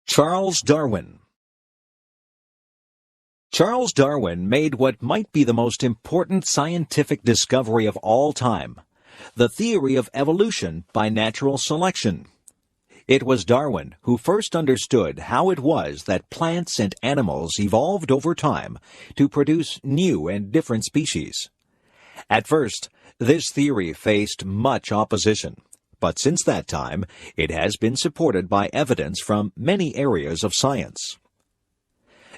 Charles Darwin. Charles Darwin made what might be the most important scientific discovery of all time, the theory of evolution by natural selection. It was Darwin who first understood how it was that plants and animals evolved over time to produce new and different species. At first, this theory faced much opposition, but since that time, it has been supported by evidence from many areas of science.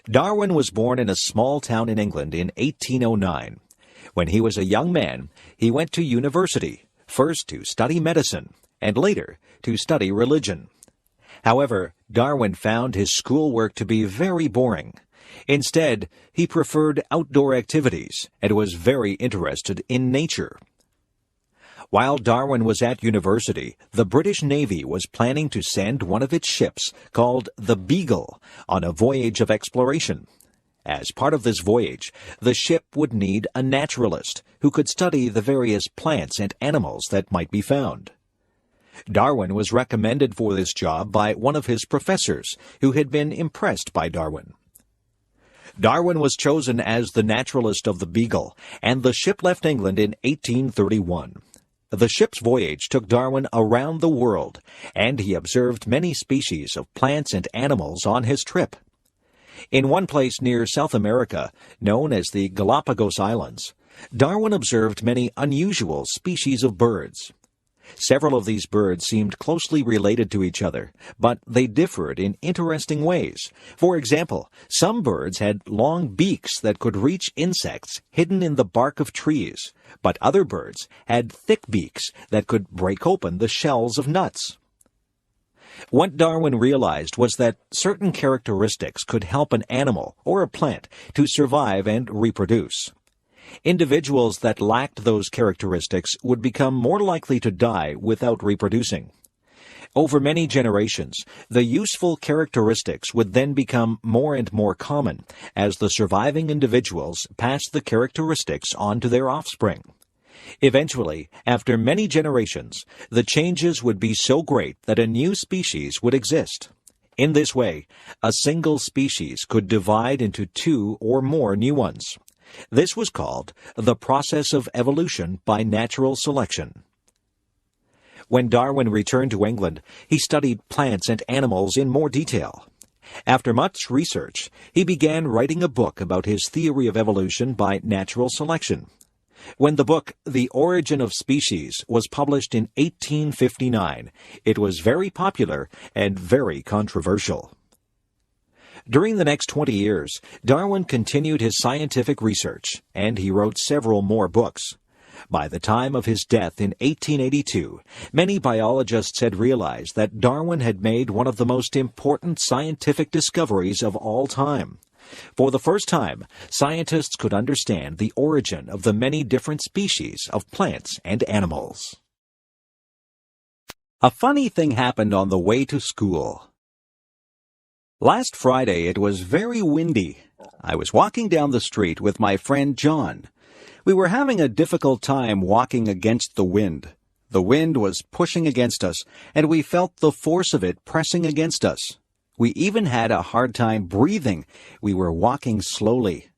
Darwin was born in a small town in England in 1809. When he was a young man, he went to university, first to study medicine, and later to study religion. However, Darwin found his schoolwork to be very boring. Instead, he preferred outdoor activities and was very interested in nature. While Darwin was at university, the British Navy was planning to send one of its ships, called the Beagle, on a voyage of exploration. As part of this voyage, the ship would need a naturalist who could study the various plants and animals that might be found. Darwin was recommended for this job by one of his professors, who had been impressed by Darwin. Darwin was chosen as the naturalist of the Beagle, and the ship left England in 1831. The ship's voyage took Darwin around the world, and he observed many species of plants and animals on his trip. In one place near South America, known as the Galapagos Islands, Darwin observed many unusual species of birds. Several of these birds seemed closely related to each other, but they differed in interesting ways. For example, some birds had long beaks that could reach insects hidden in the bark of trees, but other birds had thick beaks that could break open the shells of nuts. What Darwin realized was that certain characteristics could help an animal or a plant to survive and reproduce. Individuals that lacked those characteristics would become more likely to die without reproducing. Over many generations, the useful characteristics would then become more and more common as the surviving individuals passed the characteristics on to their offspring. Eventually, after many generations, the changes would be so great that a new species would exist. In this way, a single species could divide into two or more new ones. This was called the process of evolution by natural selection. When Darwin returned to England, he studied plants and animals in more detail. After much research, he began writing a book about his theory of evolution by natural selection. When the book The Origin of Species was published in 1859, it was very popular and very controversial. During the next 20 years, Darwin continued his scientific research, and he wrote several more books. By the time of his death in 1882, many biologists had realized that Darwin had made one of the most important scientific discoveries of all time. For the first time, scientists could understand the origin of the many different species of plants and animals. A funny thing happened on the way to school. Last Friday it was very windy. I was walking down the street with my friend John. We were having a difficult time walking against the wind. The wind was pushing against us, and we felt the force of it pressing against us. We even had a hard time breathing. We were walking slowly.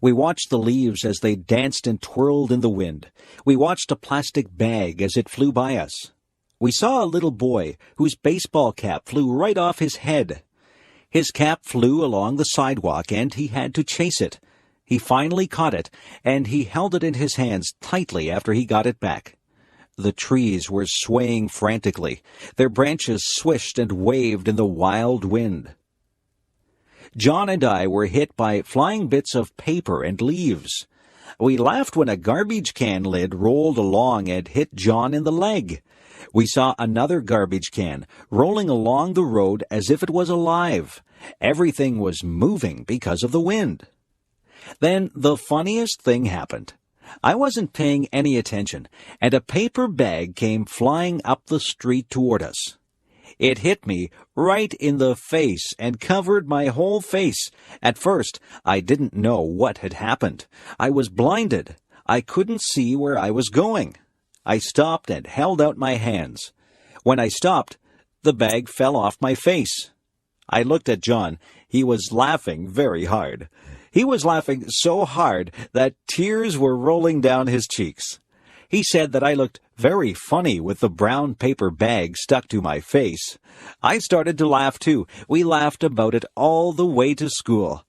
We watched the leaves as they danced and twirled in the wind. We watched a plastic bag as it flew by us. We saw a little boy whose baseball cap flew right off his head. His cap flew along the sidewalk, and he had to chase it. He finally caught it, and he held it in his hands tightly after he got it back. The trees were swaying frantically. Their branches swished and waved in the wild wind. John and I were hit by flying bits of paper and leaves. We laughed when a garbage can lid rolled along and hit John in the leg. We saw another garbage can rolling along the road as if it was alive. Everything was moving because of the wind. Then the funniest thing happened. I wasn't paying any attention, and a paper bag came flying up the street toward us. It hit me right in the face and covered my whole face. At first, I didn't know what had happened. I was blinded. I couldn't see where I was going. I stopped and held out my hands. When I stopped, the bag fell off my face. I looked at John. He was laughing very hard. He was laughing so hard that tears were rolling down his cheeks. He said that I looked very funny with the brown paper bag stuck to my face. I started to laugh too. We laughed about it all the way to school.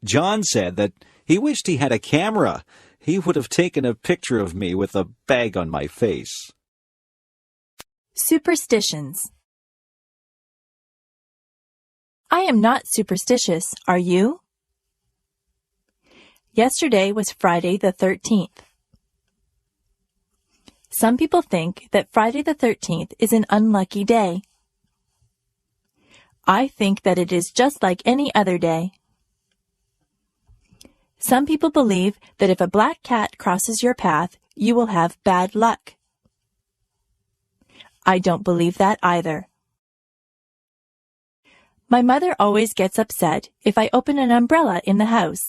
John said that he wished he had a camera. He would have taken a picture of me with a bag on my face. Superstitions. I am not superstitious, are you? Yesterday was Friday the 13th. Some people think that Friday the 13th is an unlucky day. I think that it is just like any other day. Some people believe that if a black cat crosses your path, you will have bad luck. I don't believe that either. My mother always gets upset if I open an umbrella in the house.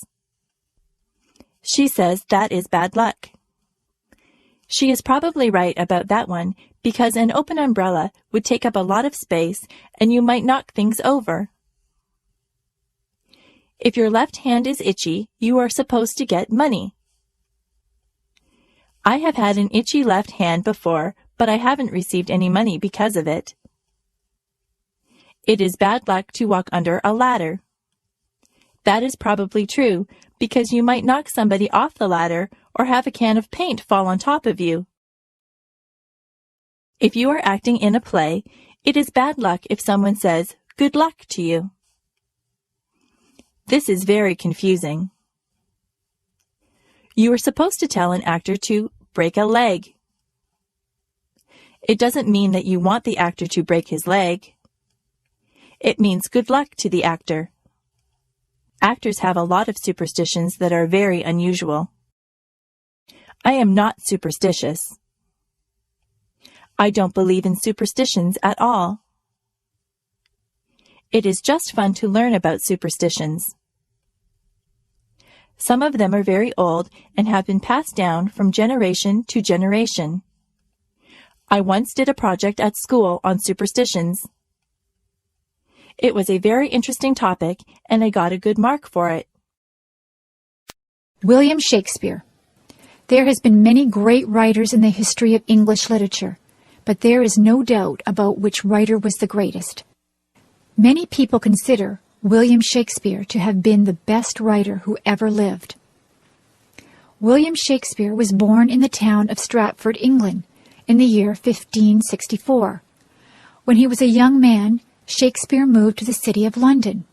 She says that is bad luck. She is probably right about that one because an open umbrella would take up a lot of space and you might knock things over. If your left hand is itchy, you are supposed to get money. I have had an itchy left hand before, but I haven't received any money because of it. It is bad luck to walk under a ladder. That is probably true because you might knock somebody off the ladder or have a can of paint fall on top of you. If you are acting in a play, it is bad luck if someone says, "Good luck" to you. This is very confusing. You are supposed to tell an actor to break a leg. It doesn't mean that you want the actor to break his leg. It means good luck to the actor. Actors have a lot of superstitions that are very unusual. I am not superstitious. I don't believe in superstitions at all. It is just fun to learn about superstitions. Some of them are very old and have been passed down from generation to generation. I once did a project at school on superstitions. It was a very interesting topic, and I got a good mark for it. William Shakespeare. There has been many great writers in the history of English literature, but there is no doubt about which writer was the greatest. Many people consider William Shakespeare to have been the best writer who ever lived. William Shakespeare was born in the town of Stratford, England, in the year 1564. When he was a young man, Shakespeare moved to the city of London,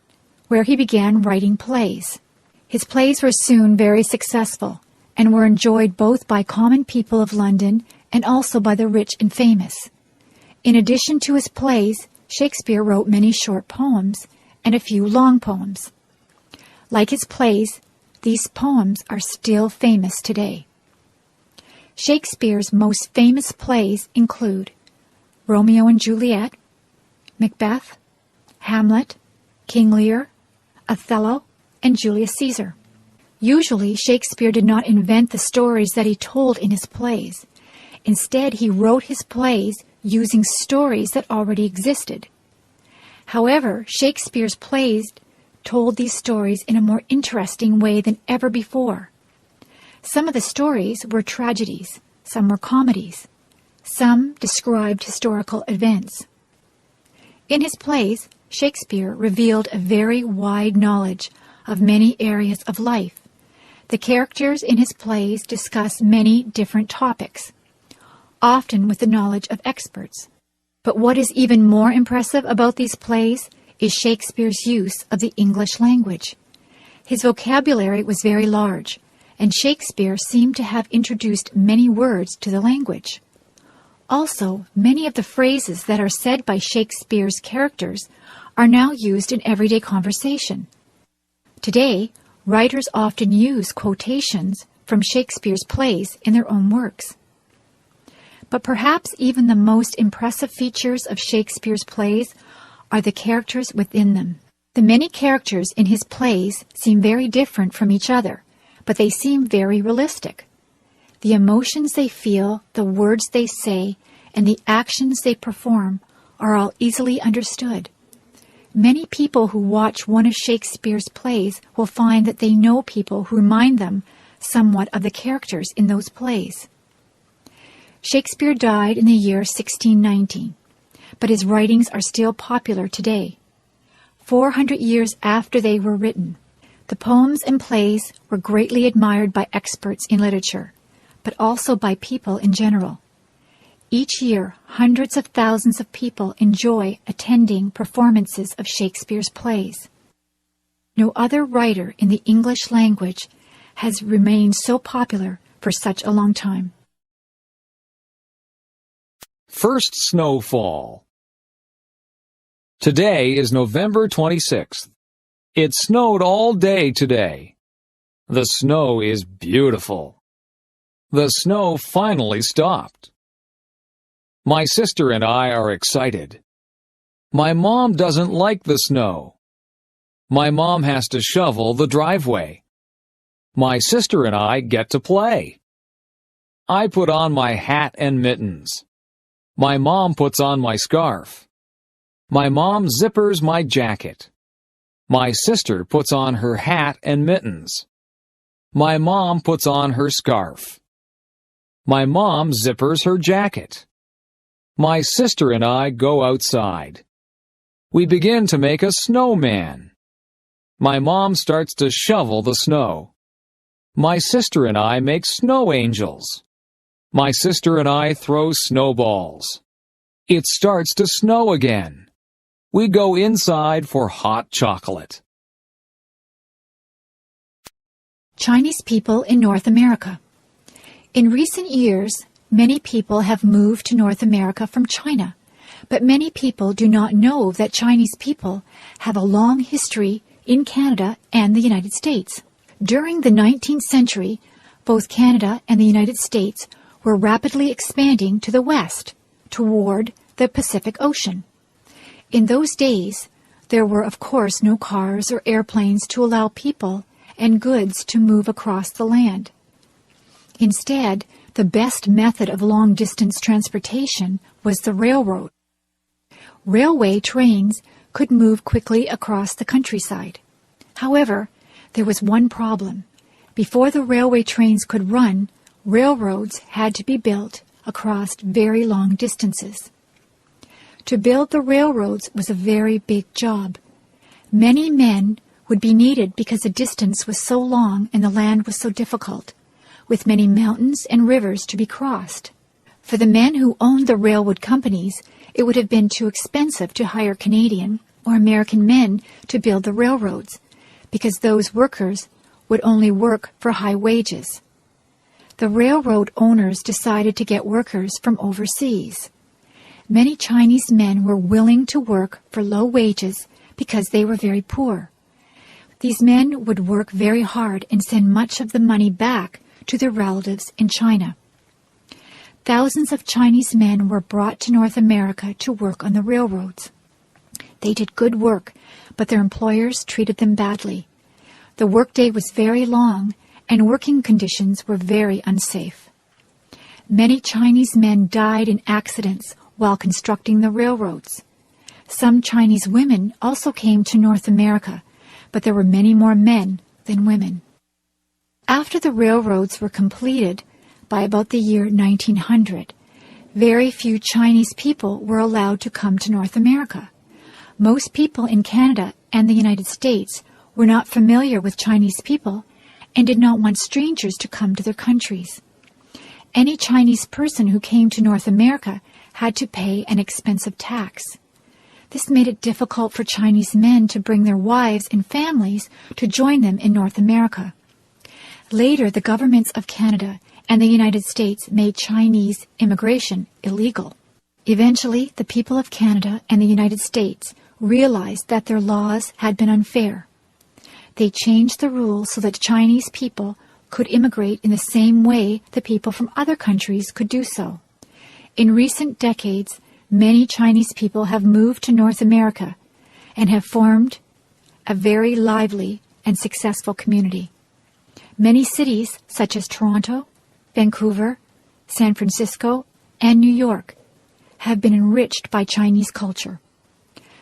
where he began writing plays. His plays were soon very successful and were enjoyed both by common people of London and also by the rich and famous. In addition to his plays, Shakespeare wrote many short poems and a few long poems. Like his plays, these poems are still famous today. Shakespeare's most famous plays include Romeo and Juliet, Macbeth, Hamlet, King Lear, Othello, and Julius Caesar. Usually, Shakespeare did not invent the stories that he told in his plays. Instead, he wrote his plays using stories that already existed. However, Shakespeare's plays told these stories in a more interesting way than ever before. Some of the stories were tragedies, some were comedies, some described historical events. In his plays, Shakespeare revealed a very wide knowledge of many areas of life. The characters in his plays discuss many different topics, often with the knowledge of experts. But what is even more impressive about these plays is Shakespeare's use of the English language. His vocabulary was very large, and Shakespeare seemed to have introduced many words to the language. Also, many of the phrases that are said by Shakespeare's characters are now used in everyday conversation. Today, writers often use quotations from Shakespeare's plays in their own works. But perhaps even the most impressive features of Shakespeare's plays are the characters within them. The many characters in his plays seem very different from each other, but they seem very realistic. The emotions they feel, the words they say, and the actions they perform are all easily understood. Many people who watch one of Shakespeare's plays will find that they know people who remind them somewhat of the characters in those plays. Shakespeare died in the year 1619, but his writings are still popular today. 400 years after they were written, the poems and plays were greatly admired by experts in literature, but also by people in general. Each year, hundreds of thousands of people enjoy attending performances of Shakespeare's plays. No other writer in the English language has remained so popular for such a long time. First snowfall. Today is November 26th. It snowed all day today. The snow is beautiful. The snow finally stopped. My sister and I are excited. My mom doesn't like the snow. My mom has to shovel the driveway. My sister and I get to play. I put on my hat and mittens. My mom puts on my scarf. My mom zippers my jacket. My sister puts on her hat and mittens. My mom puts on her scarf. My mom zippers her jacket. My sister and I go outside. We begin to make a snowman. My mom starts to shovel the snow. My sister and I make snow angels. My sister and I throw snowballs. It starts to snow again. We go inside for hot chocolate. Chinese people in North America. In recent years, many people have moved to North America from China, but many people do not know that Chinese people have a long history in Canada and the United States. During the 19th century, both Canada and the United States were rapidly expanding to the west, toward the Pacific Ocean. In those days, there were of course no cars or airplanes to allow people and goods to move across the land. Instead, the best method of long-distance transportation was the railroad. Railway trains could move quickly across the countryside. However, there was one problem. Before the railway trains could run, railroads had to be built across very long distances. To build the railroads was a very big job. Many men would be needed because the distance was so long and the land was so difficult, with many mountains and rivers to be crossed. For the men who owned the railroad companies, it would have been too expensive to hire Canadian or American men to build the railroads, because those workers would only work for high wages. The railroad owners decided to get workers from overseas. Many Chinese men were willing to work for low wages because they were very poor. These men would work very hard and send much of the money back to their relatives in China. Thousands of Chinese men were brought to North America to work on the railroads. They did good work, but their employers treated them badly. The workday was very long, and working conditions were very unsafe. Many Chinese men died in accidents while constructing the railroads. Some Chinese women also came to North America, but there were many more men than women. After the railroads were completed, by about the year 1900, very few Chinese people were allowed to come to North America. Most people in Canada and the United States were not familiar with Chinese people and did not want strangers to come to their countries. Any Chinese person who came to North America had to pay an expensive tax. This made it difficult for Chinese men to bring their wives and families to join them in North America. Later, the governments of Canada and the United States made Chinese immigration illegal. Eventually, the people of Canada and the United States realized that their laws had been unfair. They changed the rules so that Chinese people could immigrate in the same way that people from other countries could do so. In recent decades, many Chinese people have moved to North America and have formed a very lively and successful community. Many cities, such as Toronto, Vancouver, San Francisco, and New York have been enriched by Chinese culture.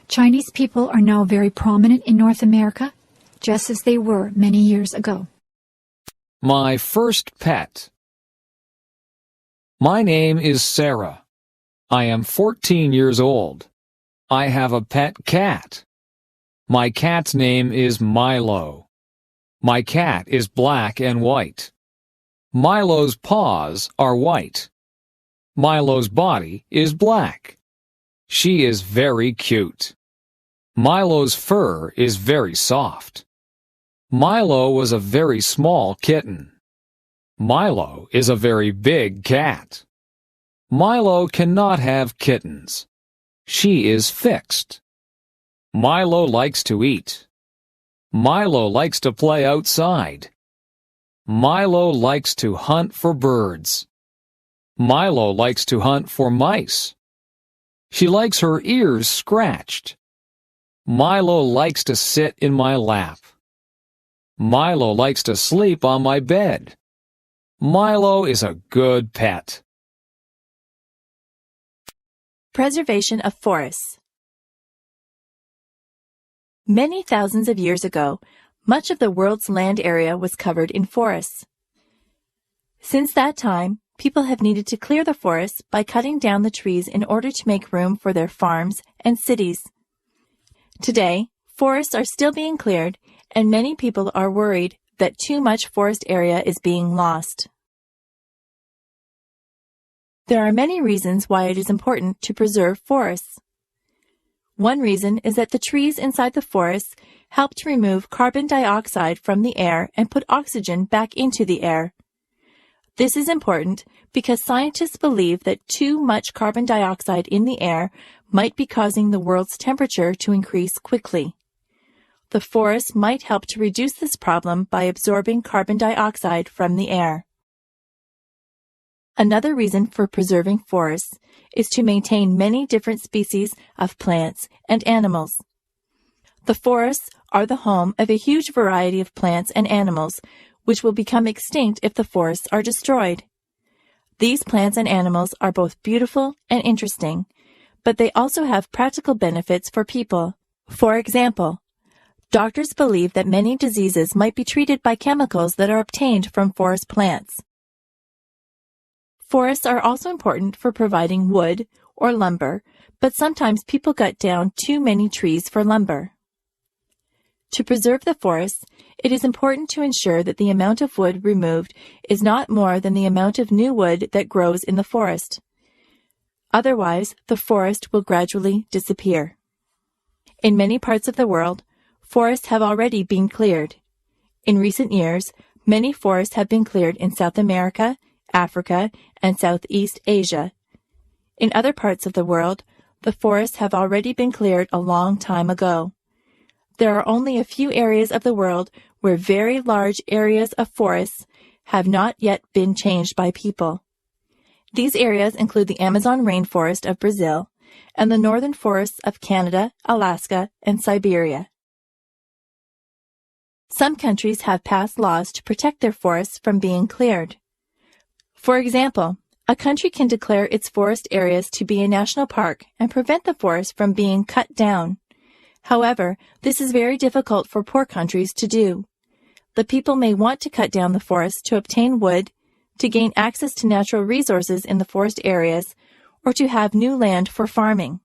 Chinese people are now very prominent in North America, just as they were many years ago. My first pet. My name is Sarah. I am 14 years old. I have a pet cat. My cat's name is Milo. My cat is black and white. Milo's paws are white. Milo's body is black. She is very cute. Milo's fur is very soft. Milo was a very small kitten. Milo is a very big cat. Milo cannot have kittens. She is fixed. Milo likes to eat. Milo likes to play outside. Milo likes to hunt for birds. Milo likes to hunt for mice. She likes her ears scratched. Milo likes to sit in my lap. Milo likes to sleep on my bed. Milo is a good pet. Preservation of forests. Many thousands of years ago, much of the world's land area was covered in forests. Since that time, people have needed to clear the forests by cutting down the trees in order to make room for their farms and cities. Today, forests are still being cleared, and many people are worried that too much forest area is being lost. There are many reasons why it is important to preserve forests. One reason is that the trees inside the forests help to remove carbon dioxide from the air and put oxygen back into the air. This is important because scientists believe that too much carbon dioxide in the air might be causing the world's temperature to increase quickly. The forest might help to reduce this problem by absorbing carbon dioxide from the air. Another reason for preserving forests is to maintain many different species of plants and animals. The forests are the home of a huge variety of plants and animals, which will become extinct if the forests are destroyed. These plants and animals are both beautiful and interesting, but they also have practical benefits for people. For example, doctors believe that many diseases might be treated by chemicals that are obtained from forest plants. Forests are also important for providing wood or lumber, but sometimes people cut down too many trees for lumber. To preserve the forests, it is important to ensure that the amount of wood removed is not more than the amount of new wood that grows in the forest. Otherwise, the forest will gradually disappear. In many parts of the world, forests have already been cleared. In recent years, many forests have been cleared in South America, Africa, and Southeast Asia. In other parts of the world, the forests have already been cleared a long time ago. There are only a few areas of the world where very large areas of forests have not yet been changed by people. These areas include the Amazon rainforest of Brazil and the northern forests of Canada, Alaska, and Siberia. Some countries have passed laws to protect their forests from being cleared. For example, a country can declare its forest areas to be a national park and prevent the forest from being cut down. However, this is very difficult for poor countries to do. The people may want to cut down the forest to obtain wood, to gain access to natural resources in the forest areas, or to have new land for farming.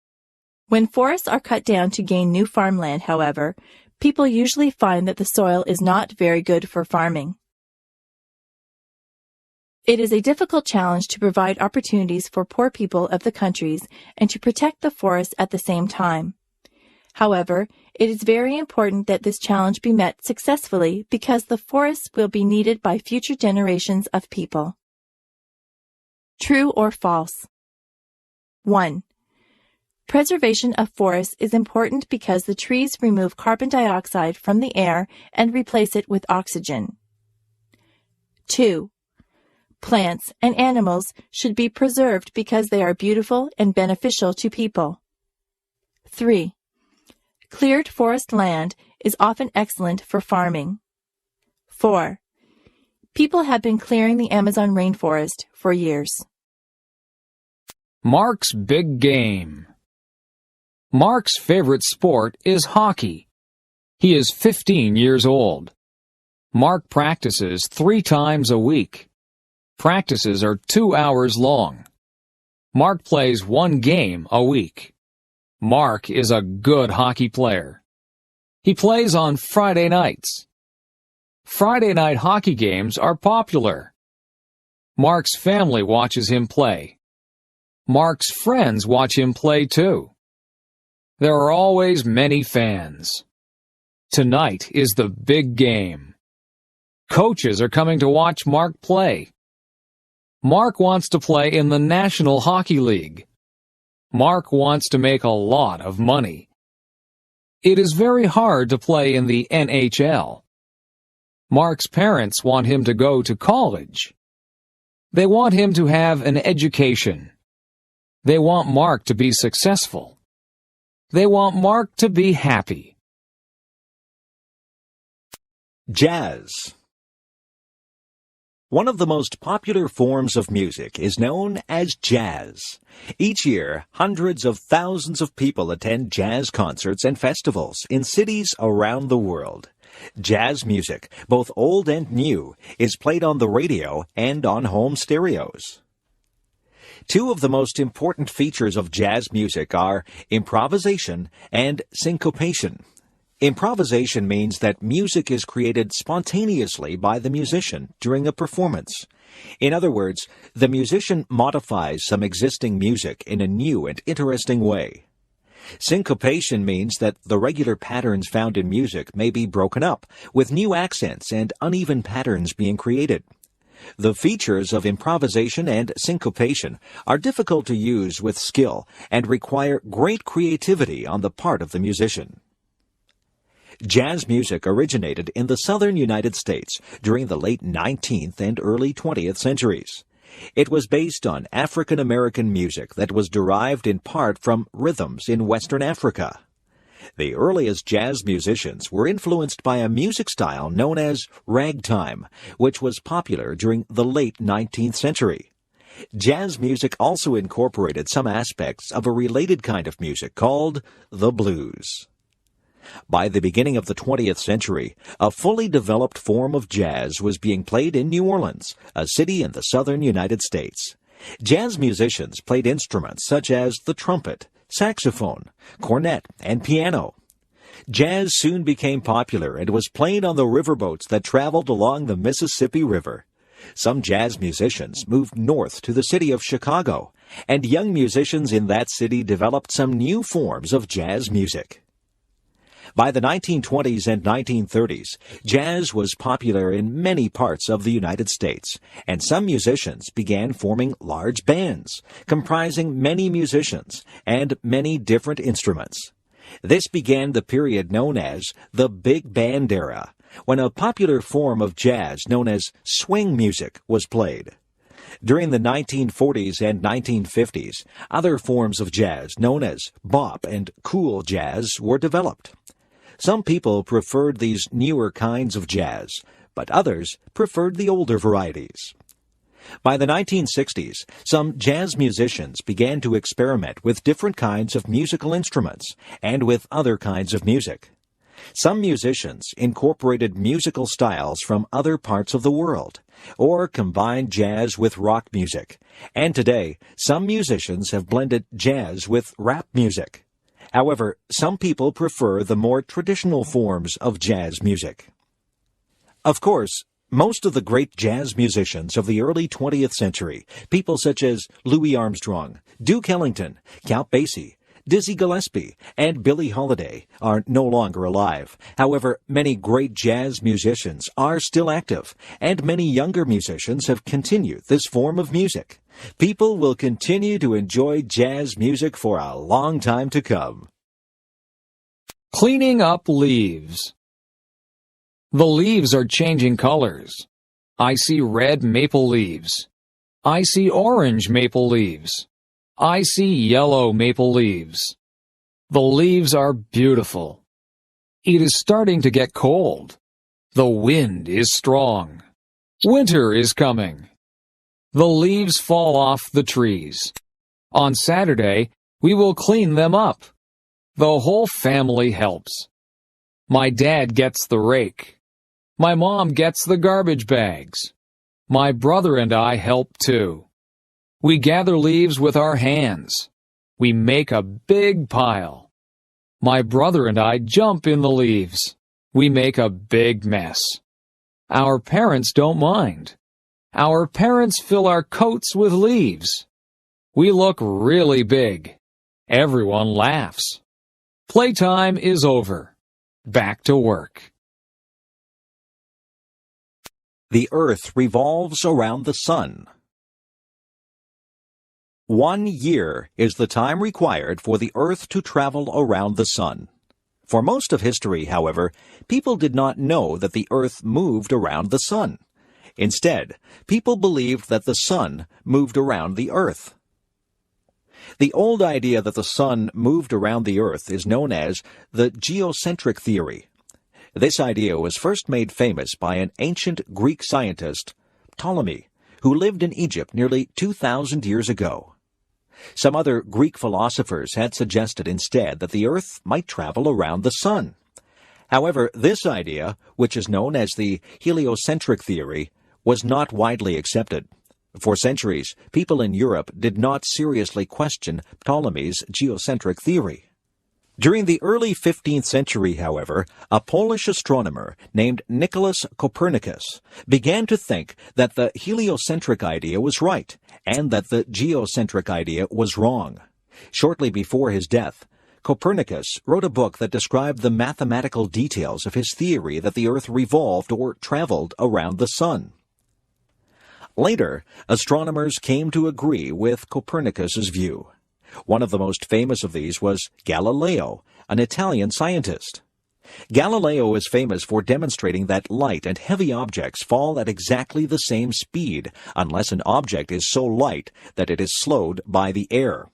When forests are cut down to gain new farmland, however, people usually find that the soil is not very good for farming. It is a difficult challenge to provide opportunities for poor people of the countries and to protect the forests at the same time. However, it is very important that this challenge be met successfully because the forests will be needed by future generations of people. True or false? 1. Preservation of forests is important because the trees remove carbon dioxide from the air and replace it with oxygen. 2. Plants and animals should be preserved because they are beautiful and beneficial to people. 3. Cleared forest land is often excellent for farming. 4. People have been clearing the Amazon rainforest for years. Mark's big game. Mark's favorite sport is hockey. He is 15 years old. Mark practices 3 times a week. Practices are 2 hours long. Mark plays 1 game a week. Mark is a good hockey player. He plays on Friday nights. Friday night hockey games are popular. Mark's family watches him play. Mark's friends watch him play too. There are always many fans. Tonight is the big game. Coaches are coming to watch Mark play. Mark wants to play in the National Hockey League. Mark wants to make a lot of money. It is very hard to play in the NHL. Mark's parents want him to go to college. They want him to have an education. They want Mark to be successful. They want Mark to be happy. Jazz. One of the most popular forms of music is known as jazz. Each year, hundreds of thousands of people attend jazz concerts and festivals in cities around the world. Jazz music, both old and new, is played on the radio and on home stereos. 2 of the most important features of jazz music are improvisation and syncopation. Improvisation means that music is created spontaneously by the musician during a performance. In other words, the musician modifies some existing music in a new and interesting way. Syncopation means that the regular patterns found in music may be broken up, with new accents and uneven patterns being created. The features of improvisation and syncopation are difficult to use with skill and require great creativity on the part of the musician. Jazz music originated in the southern United States during the late 19th and early 20th centuries. It was based on African American music that was derived in part from rhythms in Western Africa. The earliest jazz musicians were influenced by a music style known as ragtime, which was popular during the late 19th century. Jazz music also incorporated some aspects of a related kind of music called the blues. By the beginning of the 20th century, a fully developed form of jazz was being played in New Orleans, a city in the southern United States. Jazz musicians played instruments such as the trumpet, saxophone, cornet, and piano. Jazz soon became popular and was played on the riverboats that traveled along the Mississippi River. Some jazz musicians moved north to the city of Chicago, and young musicians in that city developed some new forms of jazz music. By the 1920s and 1930s, jazz was popular in many parts of the United States, and some musicians began forming large bands, comprising many musicians and many different instruments. This began the period known as the Big Band era, when a popular form of jazz known as swing music was played. During the 1940s and 1950s, other forms of jazz known as bop and cool jazz were developed. Some people preferred these newer kinds of jazz, but others preferred the older varieties. By the 1960s, some jazz musicians began to experiment with different kinds of musical instruments and with other kinds of music. Some musicians incorporated musical styles from other parts of the world, or combined jazz with rock music, and today, some musicians have blended jazz with rap music. However, some people prefer the more traditional forms of jazz music. Of course, most of the great jazz musicians of the early 20th century, people such as Louis Armstrong, Duke Ellington, Count Basie, Dizzy Gillespie, and Billie Holiday, are no longer alive. However, many great jazz musicians are still active, and many younger musicians have continued this form of music. People will continue to enjoy jazz music for a long time to come. Cleaning up leaves. The leaves are changing colors. I see red maple leaves. I see orange maple leaves. I see yellow maple leaves. The leaves are beautiful. It is starting to get cold. The wind is strong. Winter is coming. The leaves fall off the trees. On Saturday, we will clean them up. The whole family helps. My dad gets the rake. My mom gets the garbage bags. My brother and I help too. We gather leaves with our hands. We make a big pile. My brother and I jump in the leaves. We make a big mess. Our parents don't mind. Our parents fill our coats with leaves. We look really big. Everyone laughs. Playtime is over. Back to work. The earth revolves around the sun. 1 year is the time required for the earth to travel around the sun. For most of history, however, people did not know that the earth moved around the sun. Instead, people believed that the sun moved around the earth. The old idea that the sun moved around the earth is known as the geocentric theory. This idea was first made famous by an ancient Greek scientist, Ptolemy, who lived in Egypt nearly 2,000 years ago. Some other Greek philosophers had suggested instead that the earth might travel around the sun. However, this idea, which is known as the heliocentric theory, was not widely accepted. For centuries, people in Europe did not seriously question Ptolemy's geocentric theory. During the early 15th century, however, a Polish astronomer named Nicholas Copernicus began to think that the heliocentric idea was right and that the geocentric idea was wrong. Shortly before his death, Copernicus wrote a book that described the mathematical details of his theory that the earth revolved or traveled around the sun. Later, astronomers came to agree with Copernicus's view. One of the most famous of these was Galileo, an Italian scientist. Galileo is famous for demonstrating that light and heavy objects fall at exactly the same speed, unless an object is so light that it is slowed by the air.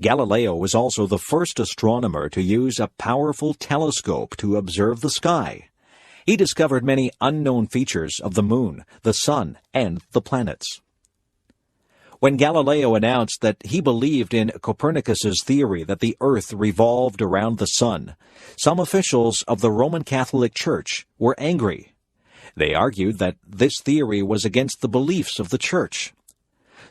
Galileo was also the first astronomer to use a powerful telescope to observe the sky. He discovered many unknown features of the moon, the sun, and the planets. When Galileo announced that he believed in Copernicus's theory that the earth revolved around the sun, some officials of the Roman Catholic Church were angry. They argued that this theory was against the beliefs of the Church.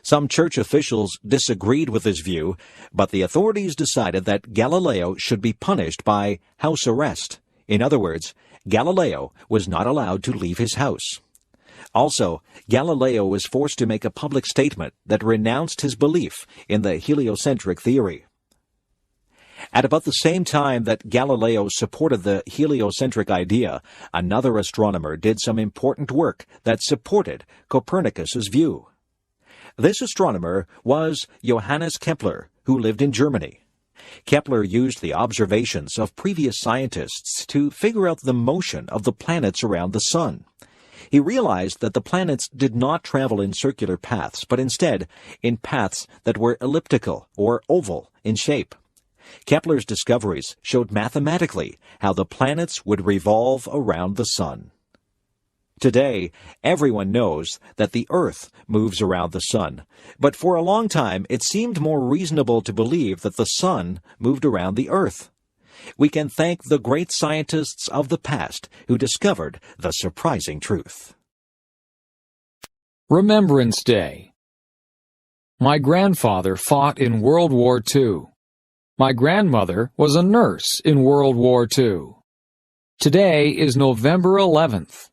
Some church officials disagreed with this view, but the authorities decided that Galileo should be punished by house arrest. In other words, Galileo was not allowed to leave his house. Also, Galileo was forced to make a public statement that renounced his belief in the heliocentric theory. At about the same time that Galileo supported the heliocentric idea, another astronomer did some important work that supported Copernicus's view. This astronomer was Johannes Kepler, who lived in Germany. Kepler used the observations of previous scientists to figure out the motion of the planets around the sun. He realized that the planets did not travel in circular paths, but instead in paths that were elliptical or oval in shape. Kepler's discoveries showed mathematically how the planets would revolve around the sun. Today, everyone knows that the Earth moves around the sun, but for a long time it seemed more reasonable to believe that the sun moved around the Earth. We can thank the great scientists of the past who discovered the surprising truth. Remembrance Day. My grandfather fought in World War II. My grandmother was a nurse in World War II. Today is November 11th.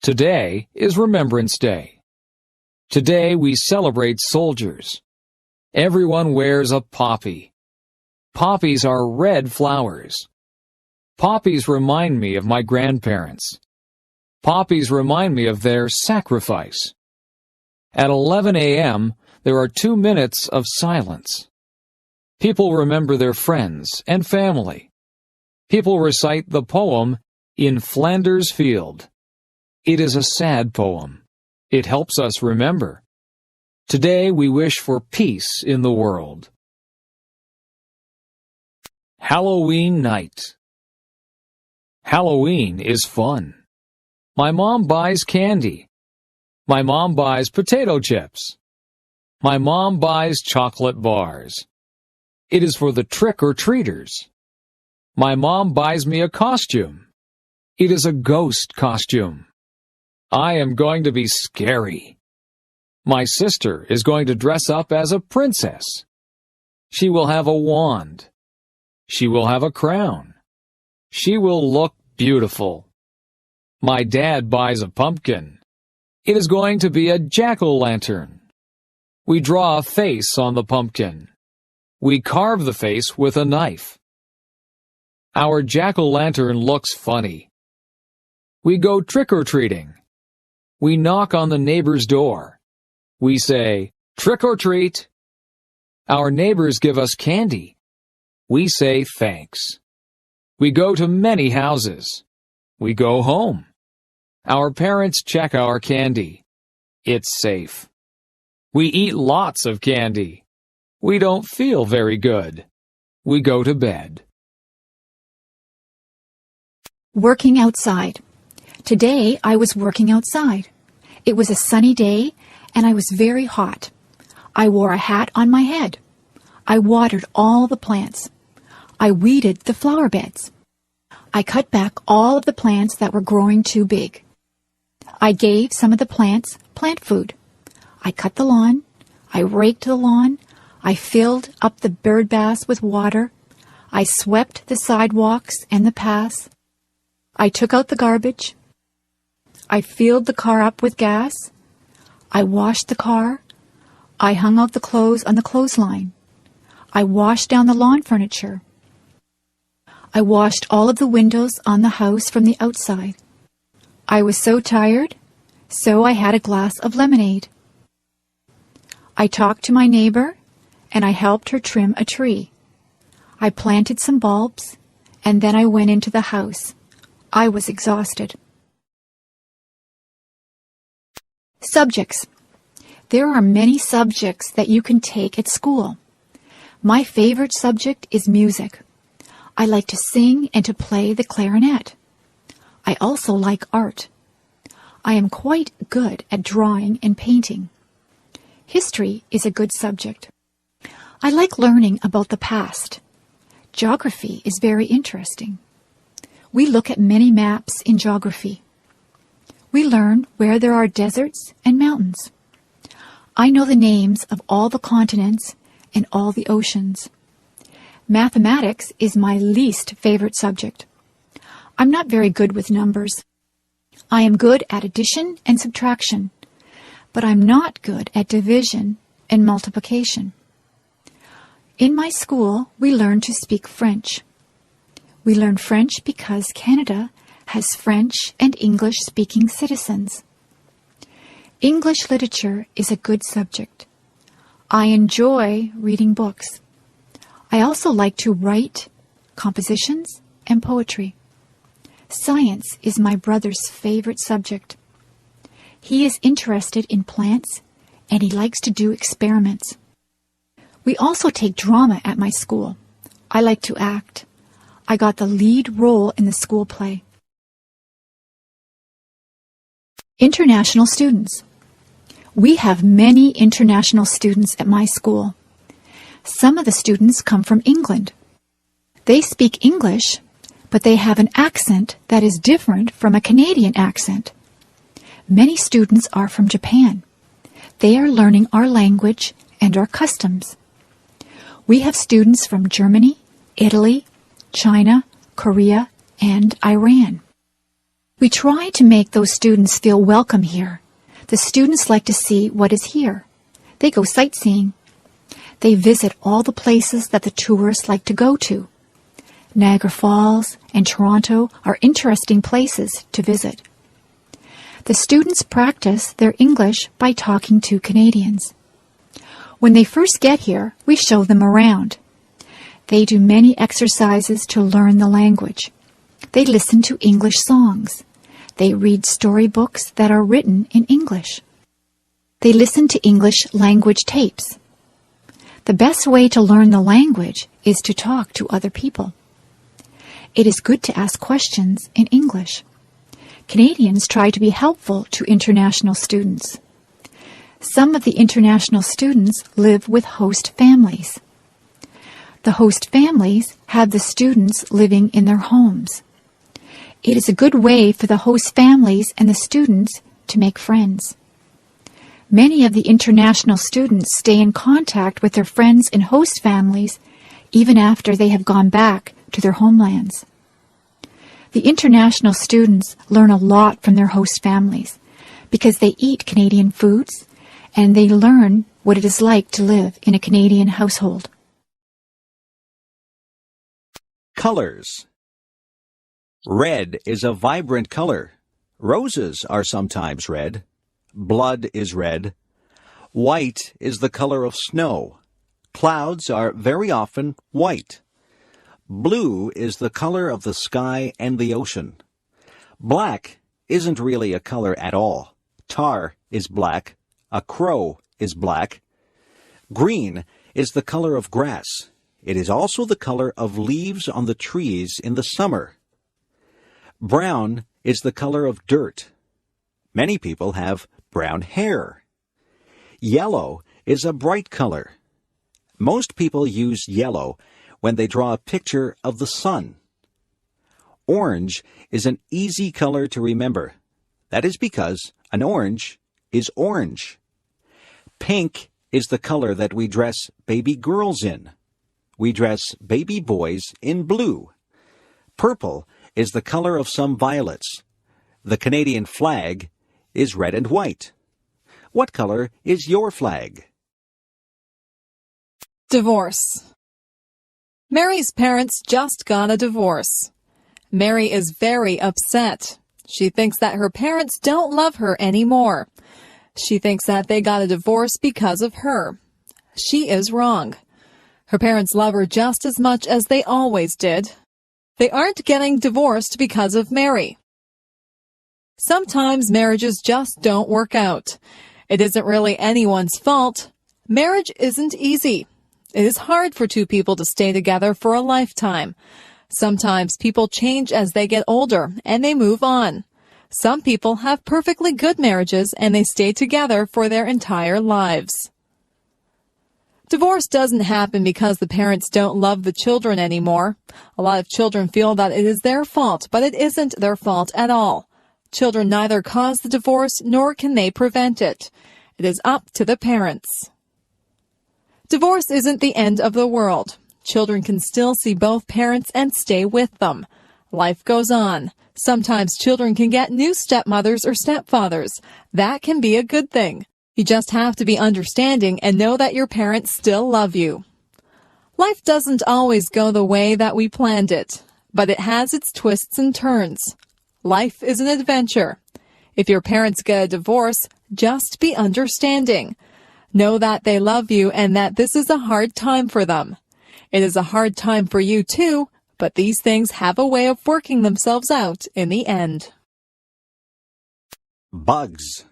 Today is Remembrance Day. Today we celebrate soldiers. Everyone wears a poppy. Poppies are red flowers. Poppies remind me of my grandparents. Poppies remind me of their sacrifice. At 11 a.m., there are 2 minutes of silence. People remember their friends and family. People recite the poem, In Flanders Field. It is a sad poem. It helps us remember. Today we wish for peace in the world. Halloween night. Halloween is fun. My mom buys candy. My mom buys potato chips. My mom buys chocolate bars. It is for the trick-or-treaters. My mom buys me a costume. It is a ghost costume. I am going to be scary. My sister is going to dress up as a princess. She will have a wand. She will have a crown. She will look beautiful. My dad buys a pumpkin. It is going to be a jack-o'-lantern. We draw a face on the pumpkin. We carve the face with a knife. Our jack-o'-lantern looks funny. We go trick-or-treating. We knock on the neighbor's door. We say, "Trick-or-treat." Our neighbors give us candy. We say thanks. We go to many houses. We go home. Our parents check our candy. It's safe. We eat lots of candy. We don't feel very good. We go to bed. Working outside. Today I was working outside. It was a sunny day and I was very hot. I wore a hat on my head. I watered all the plants. I weeded the flower beds. I cut back all of the plants that were growing too big. I gave some of the plants plant food. I cut the lawn. I raked the lawn. I filled up the bird baths with water. I swept the sidewalks and the paths. I took out the garbage. I filled the car up with gas. I washed the car. I hung out the clothes on the clothesline. I washed down the lawn furniture. I washed all of the windows on the house from the outside. I was so tired, so I had a glass of lemonade. I talked to my neighbor, and I helped her trim a tree. I planted some bulbs, and then I went into the house. I was exhausted. Subjects. There are many subjects that you can take at school. My favorite subject is music. I like to sing and to play the clarinet. I also like art. I am quite good at drawing and painting. History is a good subject. I like learning about the past. Geography is very interesting. We look at many maps in geography. We learn where there are deserts and mountains. I know the names of all the continents and all the oceans. Mathematics is my least favorite subject. I'm not very good with numbers. I am good at addition and subtraction, but I'm not good at division and multiplication. In my school, we learn to speak French. We learn French because Canada has French and English-speaking citizens. English literature is a good subject. I enjoy reading books. I also like to write compositions and poetry. Science is my brother's favorite subject. He is interested in plants and he likes to do experiments. We also take drama at my school. I like to act. I got the lead role in the school play. International students. We have many international students at my school. Some of the students come from England. They speak English, but they have an accent that is different from a Canadian accent. Many students are from Japan. They are learning our language and our customs. We have students from Germany, Italy, China, Korea, and Iran. We try to make those students feel welcome here. The students like to see what is here. They go sightseeing. They visit all the places that the tourists like to go to. Niagara Falls and Toronto are interesting places to visit. The students practice their English by talking to Canadians. When they first get here, we show them around. They do many exercises to learn the language. They listen to English songs. They read storybooks that are written in English. They listen to English language tapes. The best way to learn the language is to talk to other people. It is good to ask questions in English. Canadians try to be helpful to international students. Some of the international students live with host families. The host families have the students living in their homes. It is a good way for the host families and the students to make friends. Many of the international students stay in contact with their friends and host families even after they have gone back to their homelands. The international students learn a lot from their host families because they eat Canadian foods and they learn what it is like to live in a Canadian household. Colors. Red is a vibrant color. Roses are sometimes red. Blood is red. White is the color of snow. Clouds are very often white. Blue is the color of the sky and the ocean. Black isn't really a color at all. Tar is black. A crow is black. Green is the color of grass. It is also the color of leaves on the trees in the summer. Brown is the color of dirt. Many people have brown hair. Yellow is a bright color. Most people use yellow when they draw a picture of the sun. Orange is an easy color to remember. That is because an orange is orange. Pink is the color that we dress baby girls in. We dress baby boys in blue. Purple is the color of some violets. The Canadian flag is red and white. What color is your flag? Divorce. Mary's parents just got a divorce. Mary is very upset. She thinks that her parents don't love her anymore. She thinks that they got a divorce because of her. She is wrong. Her parents love her just as much as they always did. They aren't getting divorced because of Mary. Sometimes marriages just don't work out. It isn't really anyone's fault. Marriage isn't easy. It is hard for two people to stay together for a lifetime. Sometimes people change as they get older and they move on. Some people have perfectly good marriages and they stay together for their entire lives. Divorce doesn't happen because the parents don't love the children anymore. A lot of children feel that it is their fault, but it isn't their fault at all. Children neither cause the divorce nor can they prevent it. It is up to the parents. Divorce isn't the end of the world. Children can still see both parents and stay with them. Life goes on. Sometimes children can get new stepmothers or stepfathers. That can be a good thing. You just have to be understanding and know that your parents still love you. Life doesn't always go the way that we planned it, but it has its twists and turns. Life is an adventure. If your parents get a divorce, just be understanding. Know that they love you and that this is a hard time for them. It is a hard time for you too, but these things have a way of working themselves out in the end. Bugs.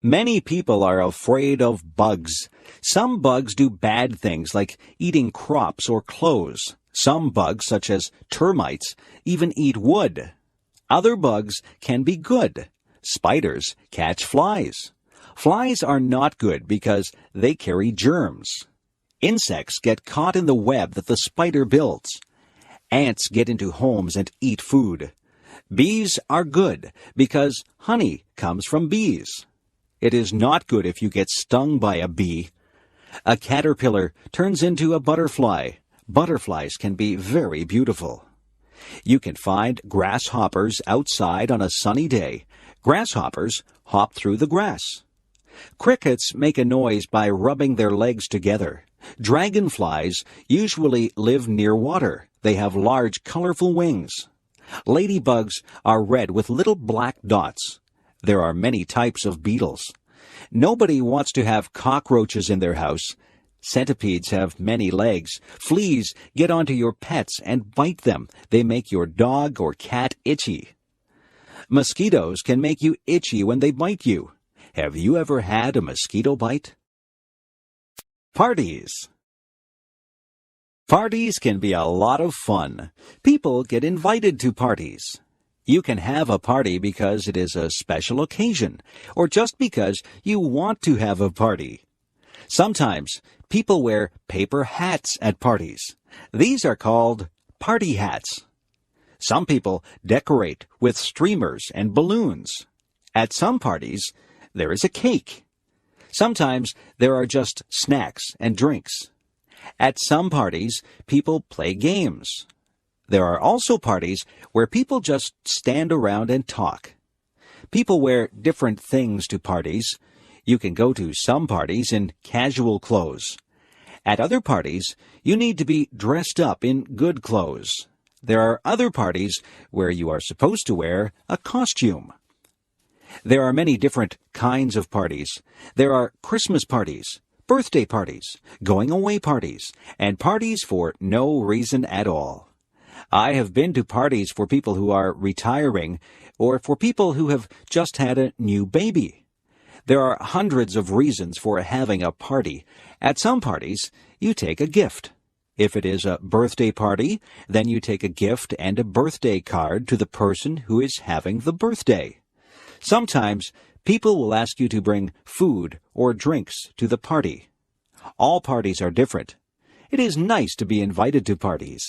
Many people are afraid of bugs. Some bugs do bad things like eating crops or clothes. Some bugs, such as termites, even eat wood. Other bugs can be good. Spiders catch flies. Flies are not good because they carry germs. Insects get caught in the web that the spider builds. Ants get into homes and eat food. Bees are good because honey comes from bees. It is not good if you get stung by a bee. A caterpillar turns into a butterfly. Butterflies can be very beautiful. You can find grasshoppers outside on a sunny day. Grasshoppers hop through the grass. Crickets make a noise by rubbing their legs together. Dragonflies usually live near water. They have large, colorful wings. Ladybugs are red with little black dots. There are many types of beetles. Nobody wants to have cockroaches in their house. Centipedes have many legs. Fleas get onto your pets and bite them. They make your dog or cat itchy. Mosquitoes can make you itchy when they bite you. Have you ever had a mosquito bite? Parties. Parties can be a lot of fun. People get invited to parties. You can have a party because it is a special occasion, or just because you want to have a party. Sometimes people wear paper hats at parties. These are called party hats. Some people decorate with streamers and balloons. At some parties, there is a cake. Sometimes there are just snacks and drinks. At some parties, people play games. There are also parties where people just stand around and talk. People wear different things to parties. You can go to some parties in casual clothes. At other parties, you need to be dressed up in good clothes. There are other parties where you are supposed to wear a costume. There are many different kinds of parties. There are Christmas parties, birthday parties, going-away parties, and parties for no reason at all. I have been to parties for people who are retiring or for people who have just had a new baby. There are hundreds of reasons for having a party. At some parties, you take a gift. If it is a birthday party, then you take a gift and a birthday card to the person who is having the birthday. Sometimes people will ask you to bring food or drinks to the party. All parties are different. It is nice to be invited to parties.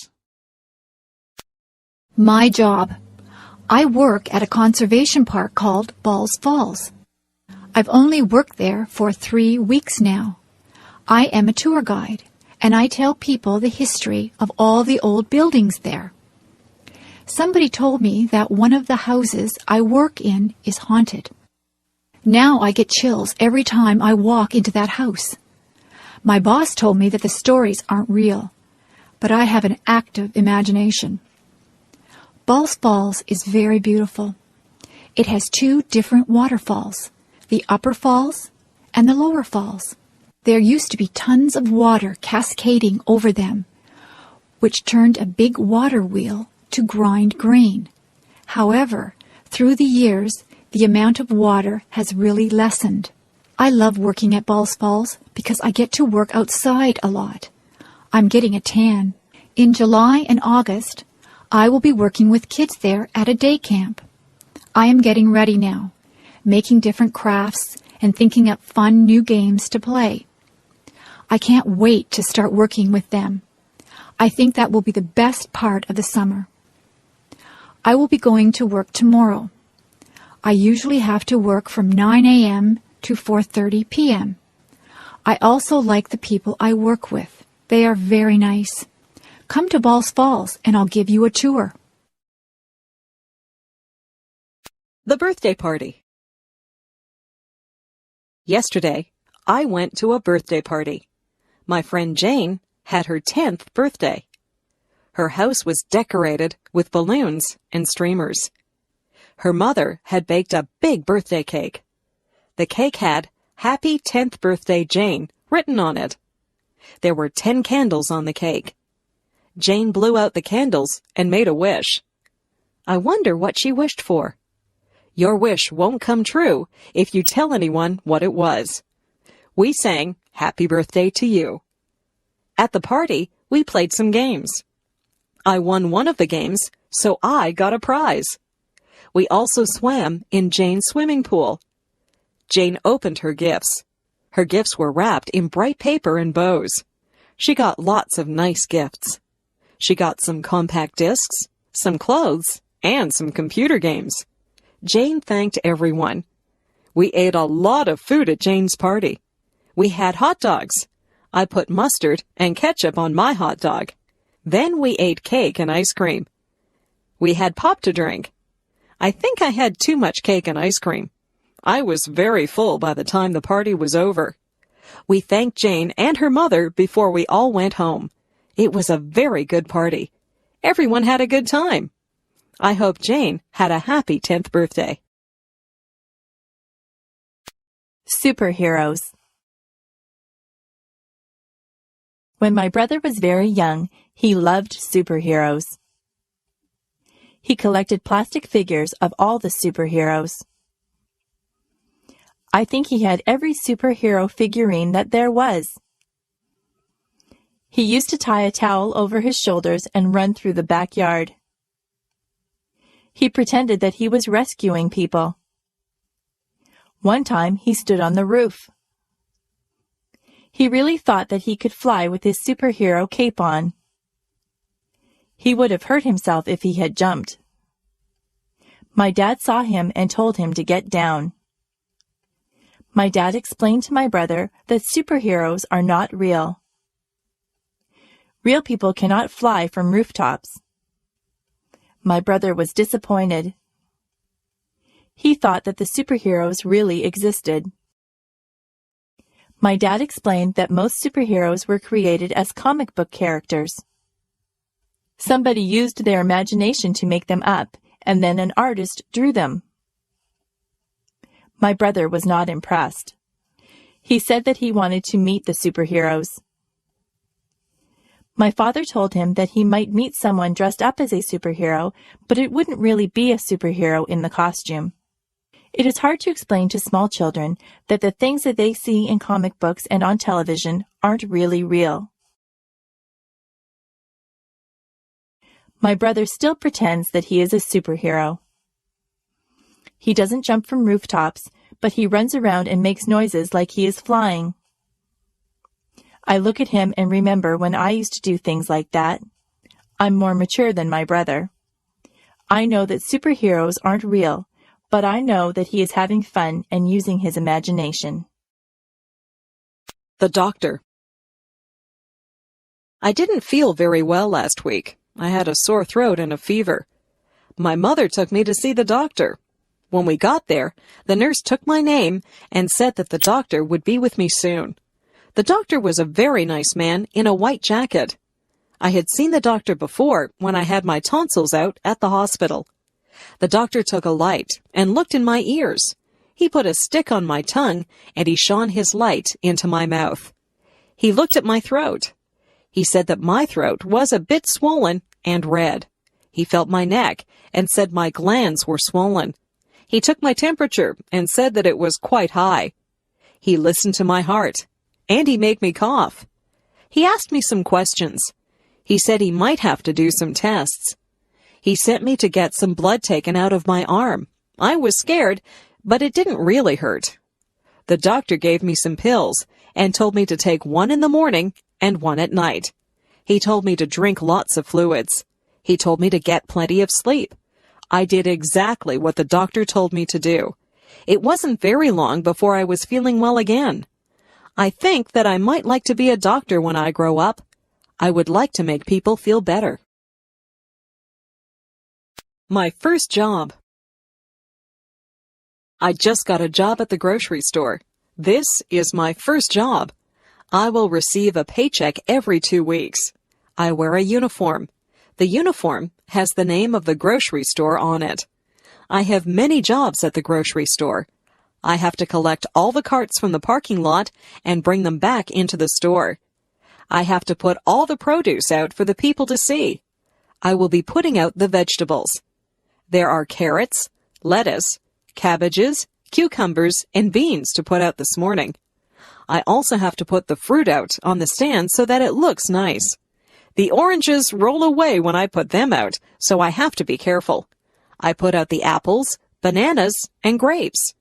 My job. I work at a conservation park called Balls Falls. I've only worked there for 3 weeks now. I am a tour guide, and I tell people the history of all the old buildings there. Somebody told me that one of the houses I work in is haunted. Now I get chills every time I walk into that house. My boss told me that the stories aren't real, but I have an active imagination. Balls Falls is very beautiful. It has 2 different waterfalls, the upper falls and the lower falls. There used to be tons of water cascading over them, which turned a big water wheel to grind grain. However, through the years, the amount of water has really lessened. I love working at Balls Falls because I get to work outside a lot. I'm getting a tan. In July and August, I will be working with kids there at a day camp. I am getting ready now, making different crafts and thinking up fun new games to play. I can't wait to start working with them. I think that will be the best part of the summer. I will be going to work tomorrow. I usually have to work from 9 a.m. to 4:30 p.m. I also like the people I work with. They are very nice. Come to Balls Falls and I'll give you a tour. The birthday party. Yesterday, I went to a birthday party. My friend Jane had her 10th birthday. Her house was decorated with balloons and streamers. Her mother had baked a big birthday cake. The cake had "Happy 10th Birthday, Jane" written on it. There were 10 candles on the cake. Jane blew out the candles and made a wish. I wonder what she wished for. Your wish won't come true if you tell anyone what it was. We sang "Happy Birthday to You." At the party, we played some games. I won one of the games, so I got a prize. We also swam in Jane's swimming pool. Jane opened her gifts. Her gifts were wrapped in bright paper and bows. She got lots of nice gifts. She got some compact discs, some clothes, and some computer games. Jane thanked everyone. We ate a lot of food at Jane's party. We had hot dogs. I put mustard and ketchup on my hot dog. Then we ate cake and ice cream. We had pop to drink. I think I had too much cake and ice cream. I was very full by the time the party was over. We thanked Jane and her mother before we all went home. It was a very good party. Everyone had a good time. I hope Jane had a happy 10th birthday. Superheroes. When my brother was very young, he loved superheroes. He collected plastic figures of all the superheroes. I think he had every superhero figurine that there was. He used to tie a towel over his shoulders and run through the backyard. He pretended that he was rescuing people. One time he stood on the roof. He really thought that he could fly with his superhero cape on. He would have hurt himself if he had jumped. My dad saw him and told him to get down. My dad explained to my brother that superheroes are not real. Real people cannot fly from rooftops. My brother was disappointed. He thought that the superheroes really existed. My dad explained that most superheroes were created as comic book characters. Somebody used their imagination to make them up, and then an artist drew them. My brother was not impressed. He said that he wanted to meet the superheroes. My father told him that he might meet someone dressed up as a superhero, but it wouldn't really be a superhero in the costume. It is hard to explain to small children that the things that they see in comic books and on television aren't really real. My brother still pretends that he is a superhero. He doesn't jump from rooftops, but he runs around and makes noises like he is flying. I look at him and remember when I used to do things like that. I'm more mature than my brother. I know that superheroes aren't real, but I know that he is having fun and using his imagination. The doctor. I didn't feel very well last week. I had a sore throat and a fever. My mother took me to see the doctor. When we got there, the nurse took my name and said that the doctor would be with me soon. The doctor was a very nice man in a white jacket. I had seen the doctor before when I had my tonsils out at the hospital. The doctor took a light and looked in my ears. He put a stick on my tongue and he shone his light into my mouth. He looked at my throat. He said that my throat was a bit swollen and red. He felt my neck and said my glands were swollen. He took my temperature and said that it was quite high. He listened to my heart, and he made me cough. He asked me some questions. He said he might have to do some tests. He sent me to get some blood taken out of my arm. I was scared, but it didn't really hurt. The doctor gave me some pills and told me to take one in the morning and one at night. He told me to drink lots of fluids. He told me to get plenty of sleep. I did exactly what the doctor told me to do. It wasn't very long before I was feeling well again. I think that I might like to be a doctor when I grow up. I would like to make people feel better. My first job. I just got a job at the grocery store. This is my first job. I will receive a paycheck every 2 weeks. I wear a uniform. The uniform has the name of the grocery store on it. I have many jobs at the grocery store. I have to collect all the carts from the parking lot and bring them back into the store. I have to put all the produce out for the people to see. I will be putting out the vegetables. There are carrots, lettuce, cabbages, cucumbers, and beans to put out this morning. I also have to put the fruit out on the stand so that it looks nice. The oranges roll away when I put them out, so I have to be careful. I put out the apples, bananas, and grapes.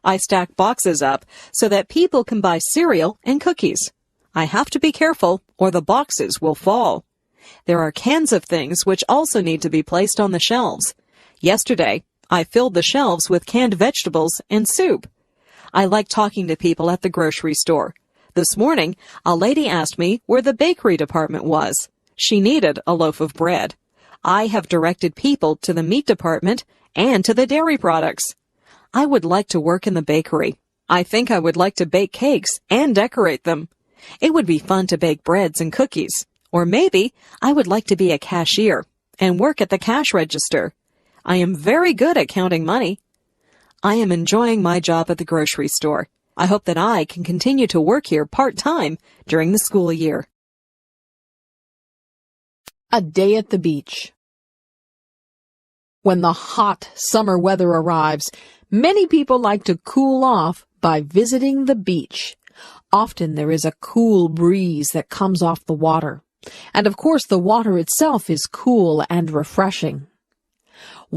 I stack boxes up so that people can buy cereal and cookies. I have to be careful or the boxes will fall. There are cans of things which also need to be placed on the shelves. Yesterday, I filled the shelves with canned vegetables and soup. I like talking to people at the grocery store. This morning, a lady asked me where the bakery department was. She needed a loaf of bread. I have directed people to the meat department and to the dairy products. I would like to work in the bakery. I think I would like to bake cakes and decorate them. It would be fun to bake breads and cookies. Or maybe I would like to be a cashier and work at the cash register. I am very good at counting money. I am enjoying my job at the grocery store. I hope that I can continue to work here part-time during the school year. A day at the beach. When the hot summer weather arrives, many people like to cool off by visiting the beach. Often there is a cool breeze that comes off the water. And of course the water itself is cool and refreshing.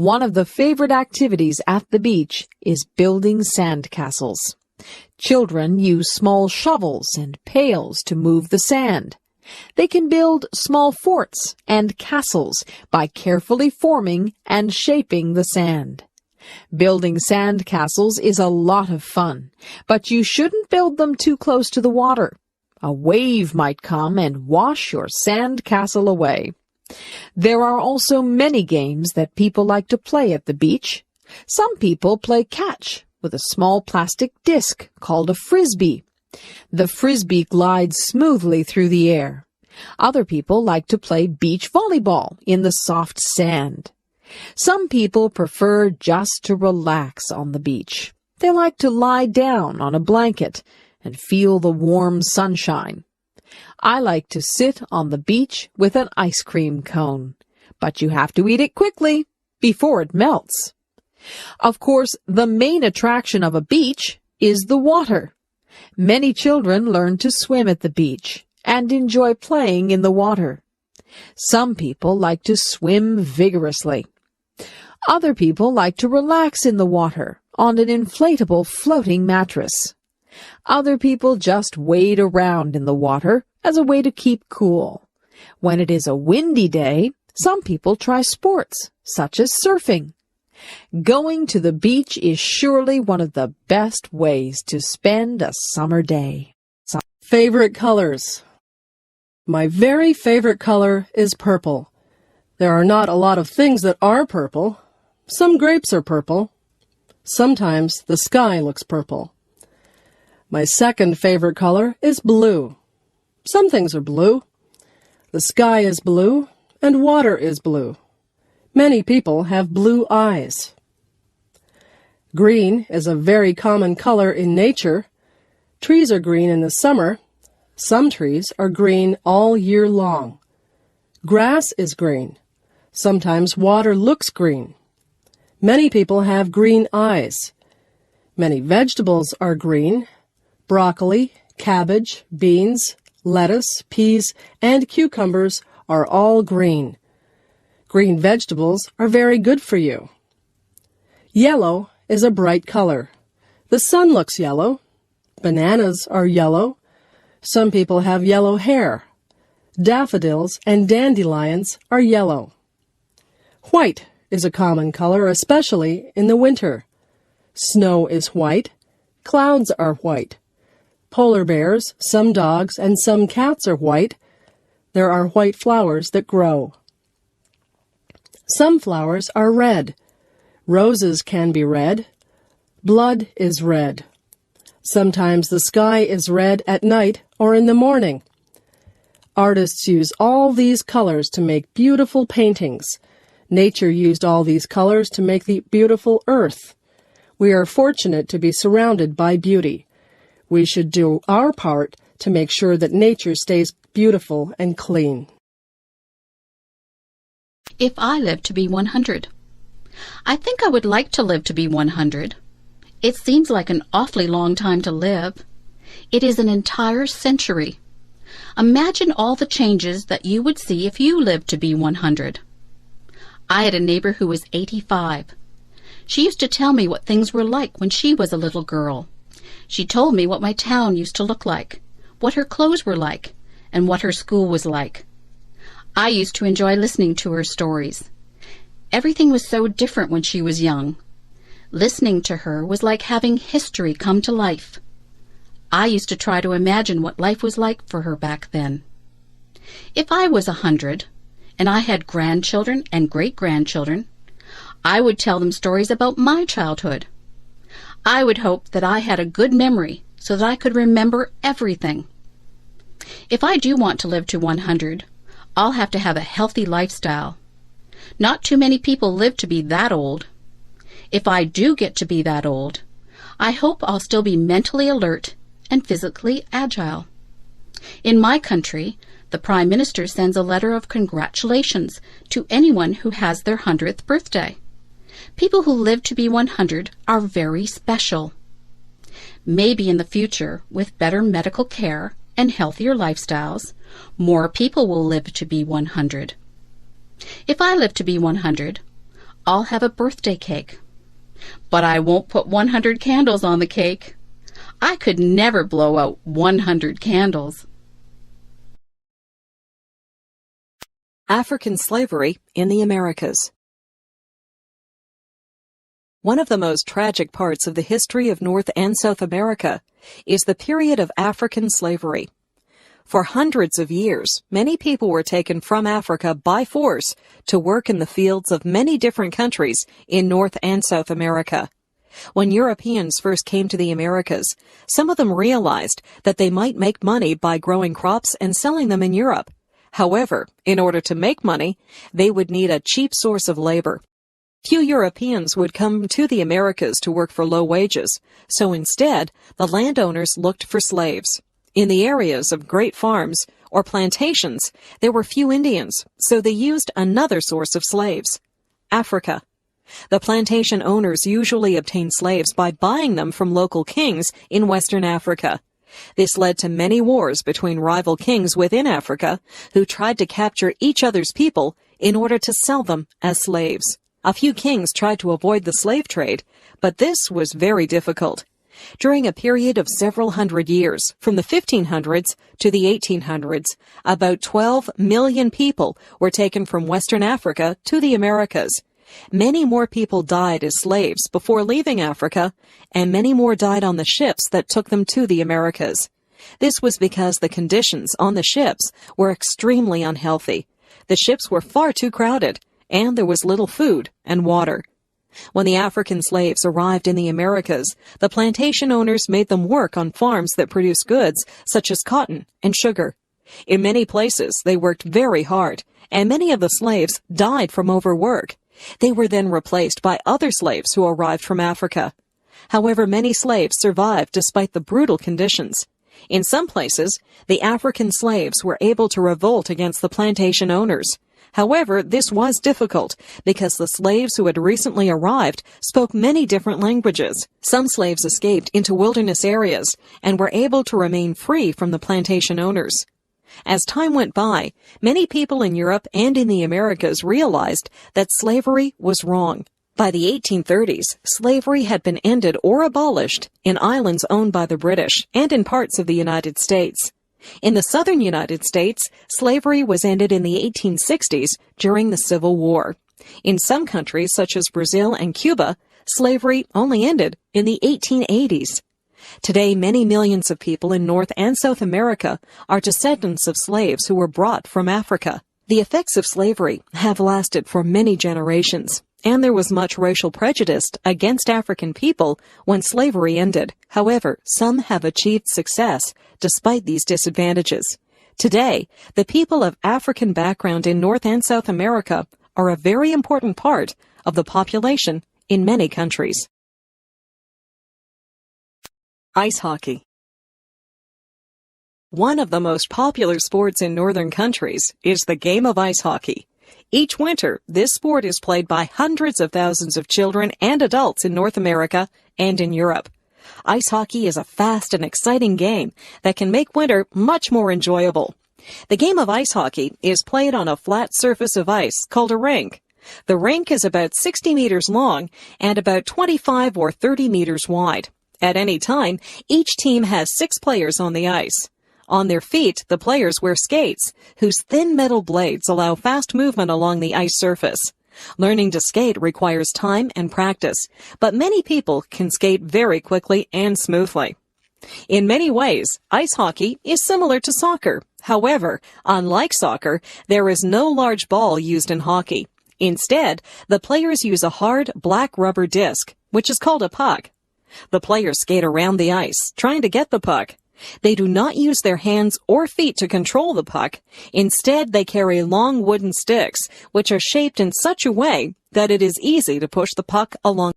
One of the favorite activities at the beach is building sand castles. Children use small shovels and pails to move the sand. They can build small forts and castles by carefully forming and shaping the sand. Building sand castles is a lot of fun, but you shouldn't build them too close to the water. A wave might come and wash your sand castle away. There are also many games that people like to play at the beach. Some people play catch with a small plastic disc called a frisbee. The frisbee glides smoothly through the air. Other people like to play beach volleyball in the soft sand. Some people prefer just to relax on the beach. They like to lie down on a blanket and feel the warm sunshine. I like to sit on the beach with an ice cream cone, but you have to eat it quickly before it melts. Of course, the main attraction of a beach is the water. Many children learn to swim at the beach and enjoy playing in the water. Some people like to swim vigorously. Other people like to relax in the water on an inflatable floating mattress. Other people just wade around in the water as a way to keep cool. When it is a windy day, some people try sports, such as surfing. Going to the beach is surely one of the best ways to spend a summer day. Favorite colors. My very favorite color is purple. There are not a lot of things that are purple. Some grapes are purple. Sometimes the sky looks purple. My second favorite color is blue. Some things are blue. The sky is blue and water is blue. Many people have blue eyes. Green is a very common color in nature. Trees are green in the summer. Some trees are green all year long. Grass is green. Sometimes water looks green. Many people have green eyes. Many vegetables are green. Broccoli, cabbage, beans, lettuce, peas, and cucumbers are all green. Green vegetables are very good for you. Yellow is a bright color. The sun looks yellow. Bananas are yellow. Some people have yellow hair. Daffodils and dandelions are yellow. White is a common color, especially in the winter. Snow is white. Clouds are white. Polar bears, some dogs, and some cats are white. There are white flowers that grow. Some flowers are red. Roses can be red. Blood is red. Sometimes the sky is red at night or in the morning. Artists use all these colors to make beautiful paintings. Nature used all these colors to make the beautiful earth. We are fortunate to be surrounded by beauty. We should do our part to make sure that nature stays beautiful and clean. If I lived to be 100. I think I would like to live to be 100. It seems like an awfully long time to live. It is an entire century. Imagine all the changes that you would see if you lived to be 100. I had a neighbor who was 85. She used to tell me what things were like when she was a little girl. She told me what my town used to look like, what her clothes were like, and what her school was like. I used to enjoy listening to her stories. Everything was so different when she was young. Listening to her was like having history come to life. I used to try to imagine what life was like for her back then. If I was 100, and I had grandchildren and great-grandchildren, I would tell them stories about my childhood. I would hope that I had a good memory so that I could remember everything. If I do want to live to 100, I'll have to have a healthy lifestyle. Not too many people live to be that old. If I do get to be that old, I hope I'll still be mentally alert and physically agile. In my country, the Prime Minister sends a letter of congratulations to anyone who has their 100th birthday. People who live to be 100 are very special. Maybe in the future, with better medical care and healthier lifestyles, more people will live to be 100. If I live to be 100, I'll have a birthday cake. But I won't put 100 candles on the cake. I could never blow out 100 candles. African slavery in the Americas. One of the most tragic parts of the history of North and South America is the period of African slavery. For hundreds of years, many people were taken from Africa by force to work in the fields of many different countries in North and South America. When Europeans first came to the Americas, some of them realized that they might make money by growing crops and selling them in Europe. However, in order to make money, they would need a cheap source of labor. Few Europeans would come to the Americas to work for low wages, so instead, the landowners looked for slaves. In the areas of great farms or plantations, there were few Indians, so they used another source of slaves: Africa. The plantation owners usually obtained slaves by buying them from local kings in Western Africa. This led to many wars between rival kings within Africa who tried to capture each other's people in order to sell them as slaves. A few kings tried to avoid the slave trade, but this was very difficult. During a period of several hundred years, from the 1500s to the 1800s, about 12 million people were taken from Western Africa to the Americas. Many more people died as slaves before leaving Africa, and many more died on the ships that took them to the Americas. This was because the conditions on the ships were extremely unhealthy. The ships were far too crowded, and there was little food and water. When the African slaves arrived in the Americas, the plantation owners made them work on farms that produced goods such as cotton and sugar. In many places, they worked very hard, and many of the slaves died from overwork. They were then replaced by other slaves who arrived from Africa. However, many slaves survived despite the brutal conditions. In some places, the African slaves were able to revolt against the plantation owners. However, this was difficult because the slaves who had recently arrived spoke many different languages. Some slaves escaped into wilderness areas and were able to remain free from the plantation owners. As time went by, many people in Europe and in the Americas realized that slavery was wrong. By the 1830s, slavery had been ended or abolished in islands owned by the British and in parts of the United States. In the southern United States, slavery was ended in the 1860s during the Civil War. In some countries, such as Brazil and Cuba, slavery only ended in the 1880s. Today, many millions of people in North and South America are descendants of slaves who were brought from Africa. The effects of slavery have lasted for many generations, and there was much racial prejudice against African people when slavery ended. However, some have achieved success despite these disadvantages. Today, the people of African background in North and South America are a very important part of the population in many countries. Ice hockey. One of the most popular sports in northern countries is the game of ice hockey. Each winter, this sport is played by hundreds of thousands of children and adults in North America and in Europe. Ice hockey is a fast and exciting game that can make winter much more enjoyable. The game of ice hockey is played on a flat surface of ice called a rink. The rink is about 60 meters long and about 25 or 30 meters wide. At any time, each team has 6 players on the ice. On their feet, the players wear skates, whose thin metal blades allow fast movement along the ice surface. Learning to skate requires time and practice, but many people can skate very quickly and smoothly. In many ways, ice hockey is similar to soccer. However, unlike soccer, there is no large ball used in hockey. Instead, the players use a hard black rubber disc, which is called a puck. The players skate around the ice, trying to get the puck. They do not use their hands or feet to control the puck. Instead, they carry long wooden sticks, which are shaped in such a way that it is easy to push the puck along.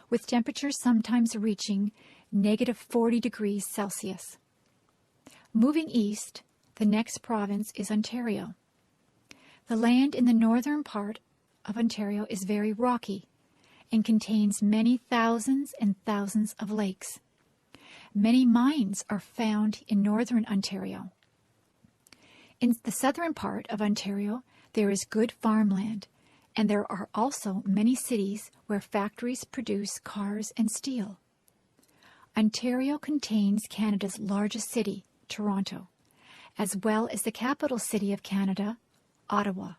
with temperatures sometimes reaching -40 degrees Celsius. Moving east, the next province is Ontario. The land in the northern part of Ontario is very rocky and contains many thousands and thousands of lakes. Many mines are found in northern Ontario. In the southern part of Ontario, there is good farmland, and there are also many cities where factories produce cars and steel. Ontario contains Canada's largest city, Toronto, as well as the capital city of Canada, Ottawa.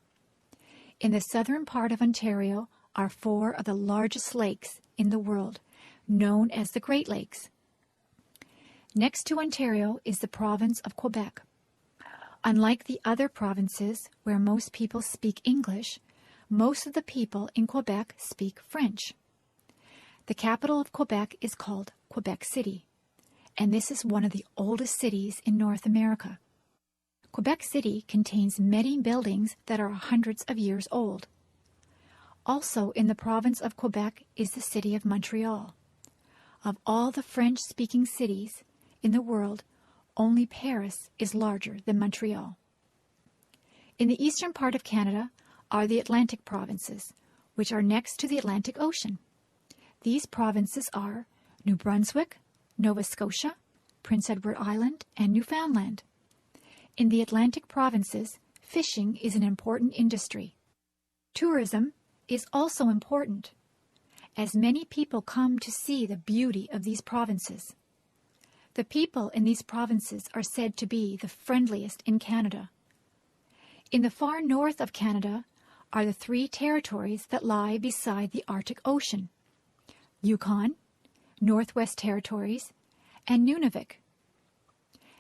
In the southern part of Ontario are 4 of the largest lakes in the world, known as the Great Lakes. Next to Ontario is the province of Quebec. Unlike the other provinces where most people speak English, most of the people in Quebec speak French. The capital of Quebec is called Quebec City, and this is one of the oldest cities in North America. Quebec City contains many buildings that are hundreds of years old. Also in the province of Quebec is the city of Montreal. Of all the French-speaking cities in the world, only Paris is larger than Montreal. In the eastern part of Canada are the Atlantic provinces, which are next to the Atlantic Ocean. These provinces are New Brunswick, Nova Scotia, Prince Edward Island, and Newfoundland. In the Atlantic provinces, fishing is an important industry. Tourism is also important, as many people come to see the beauty of these provinces. The people in these provinces are said to be the friendliest in Canada. In the far north of Canada are the 3 territories that lie beside the Arctic Ocean: Yukon, Northwest Territories, and Nunavik.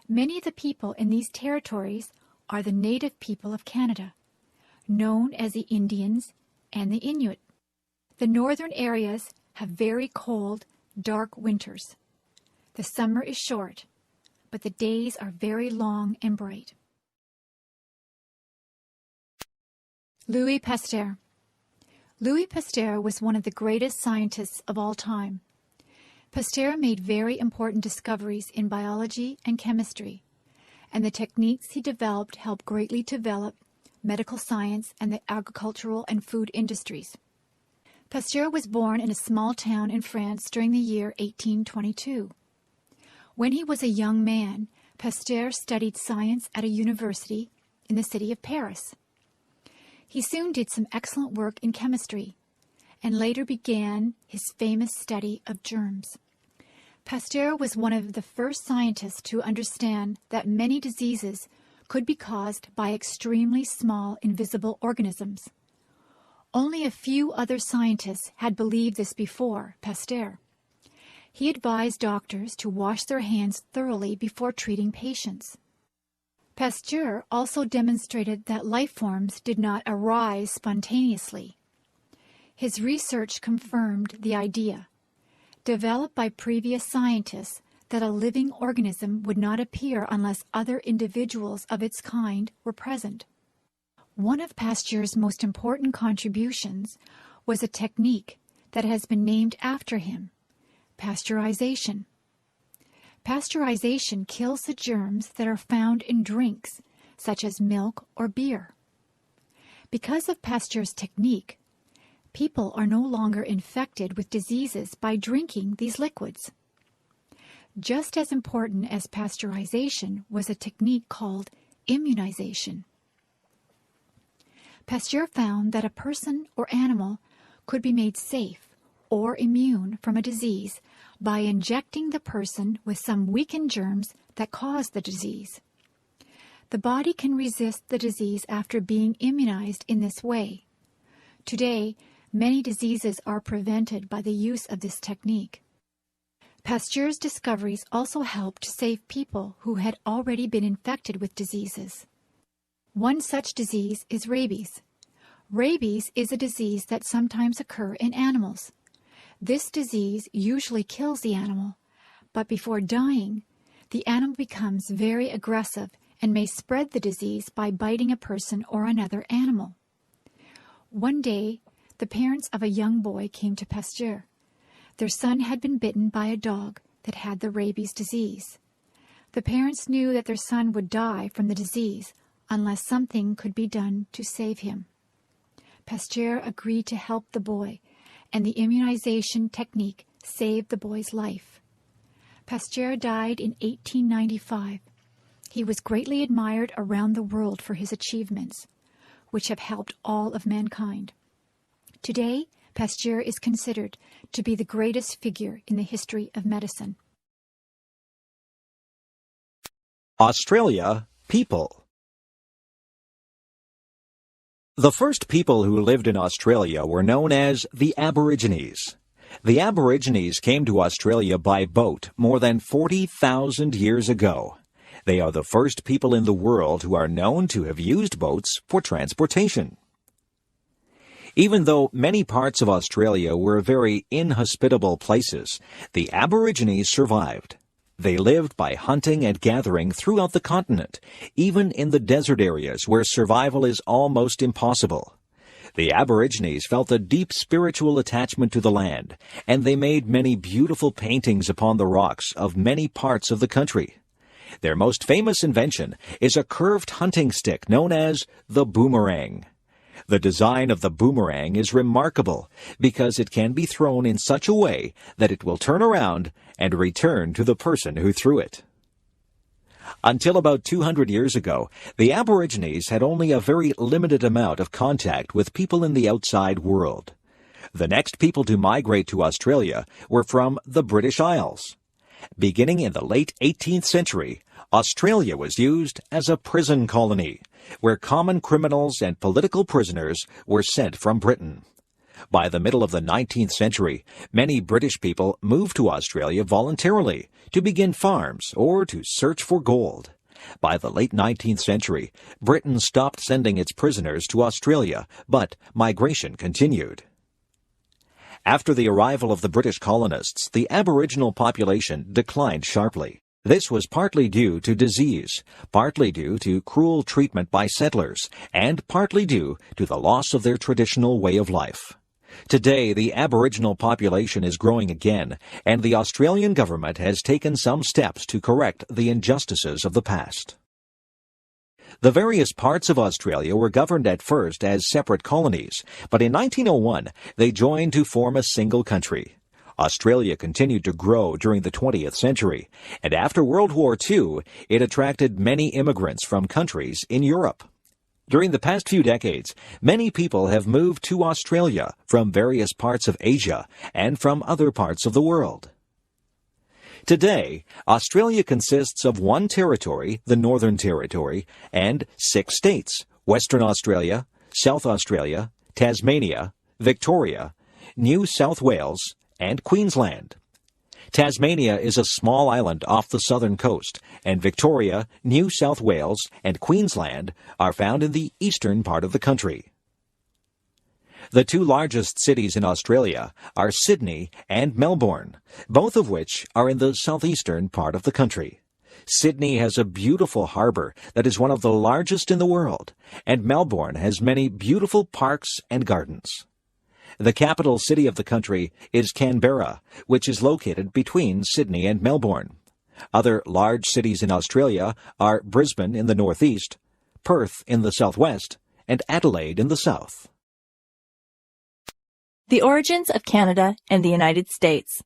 Many of the people in these territories are the native people of Canada, known as the Indians and the Inuit. The northern areas have very cold, dark winters. The summer is short, but the days are very long and bright. Louis Pasteur. Louis Pasteur was one of the greatest scientists of all time. Pasteur made very important discoveries in biology and chemistry, and the techniques he developed helped greatly develop medical science and the agricultural and food industries. Pasteur was born in a small town in France during the year 1822. When he was a young man, Pasteur studied science at a university in the city of Paris. He soon did some excellent work in chemistry, and later began his famous study of germs. Pasteur was one of the first scientists to understand that many diseases could be caused by extremely small invisible organisms. Only a few other scientists had believed this before Pasteur. He advised doctors to wash their hands thoroughly before treating patients. Pasteur also demonstrated that life forms did not arise spontaneously. His research confirmed the idea, developed by previous scientists, that a living organism would not appear unless other individuals of its kind were present. One of Pasteur's most important contributions was a technique that has been named after him: pasteurization. Pasteurization kills the germs that are found in drinks, such as milk or beer. Because of Pasteur's technique, people are no longer infected with diseases by drinking these liquids. Just as important as pasteurization was a technique called immunization. Pasteur found that a person or animal could be made safe or immune from a disease by injecting the person with some weakened germs that cause the disease. The body can resist the disease after being immunized in this way. Today, many diseases are prevented by the use of this technique. Pasteur's discoveries also helped to save people who had already been infected with diseases. One such disease is rabies. Rabies is a disease that sometimes occurs in animals. This disease usually kills the animal, but before dying, the animal becomes very aggressive and may spread the disease by biting a person or another animal. One day, the parents of a young boy came to Pasteur. Their son had been bitten by a dog that had the rabies disease. The parents knew that their son would die from the disease unless something could be done to save him. Pasteur agreed to help the boy, and the immunization technique saved the boy's life. Pasteur died in 1895. He was greatly admired around the world for his achievements, which have helped all of mankind. Today, Pasteur is considered to be the greatest figure in the history of medicine. Australia, people. The first people who lived in Australia were known as the Aborigines. The Aborigines came to Australia by boat more than 40,000 years ago. They are the first people in the world who are known to have used boats for transportation. Even though many parts of Australia were very inhospitable places, the Aborigines survived. They lived by hunting and gathering throughout the continent, even in the desert areas where survival is almost impossible. The Aborigines felt a deep spiritual attachment to the land, and they made many beautiful paintings upon the rocks of many parts of the country. Their most famous invention is a curved hunting stick known as the boomerang. The design of the boomerang is remarkable because it can be thrown in such a way that it will turn around and return to the person who threw it. Until about 200 years ago, the Aborigines had only a very limited amount of contact with people in the outside world. The next people to migrate to Australia were from the British Isles. Beginning in the late 18th century, Australia was used as a prison colony, where common criminals and political prisoners were sent from Britain. By the middle of the 19th century, many British people moved to Australia voluntarily to begin farms or to search for gold. By the late 19th century, Britain stopped sending its prisoners to Australia, but migration continued. After the arrival of the British colonists, the Aboriginal population declined sharply. This was partly due to disease, partly due to cruel treatment by settlers, and partly due to the loss of their traditional way of life. Today, the Aboriginal population is growing again, and the Australian government has taken some steps to correct the injustices of the past. The various parts of Australia were governed at first as separate colonies, but in 1901 they joined to form a single country. Australia continued to grow during the 20th century, and after World War II, it attracted many immigrants from countries in Europe. During the past few decades, many people have moved to Australia from various parts of Asia and from other parts of the world. Today, Australia consists of one territory, the Northern Territory, and 6 states: Western Australia, South Australia, Tasmania, Victoria, New South Wales, and Queensland. Tasmania is a small island off the southern coast, and Victoria, New South Wales, and Queensland are found in the eastern part of the country. The 2 largest cities in Australia are Sydney and Melbourne, both of which are in the southeastern part of the country. Sydney has a beautiful harbour that is one of the largest in the world, and Melbourne has many beautiful parks and gardens. The capital city of the country is Canberra, which is located between Sydney and Melbourne. Other large cities in Australia are Brisbane in the northeast, Perth in the southwest, and Adelaide in the south. The origins of Canada and the United States.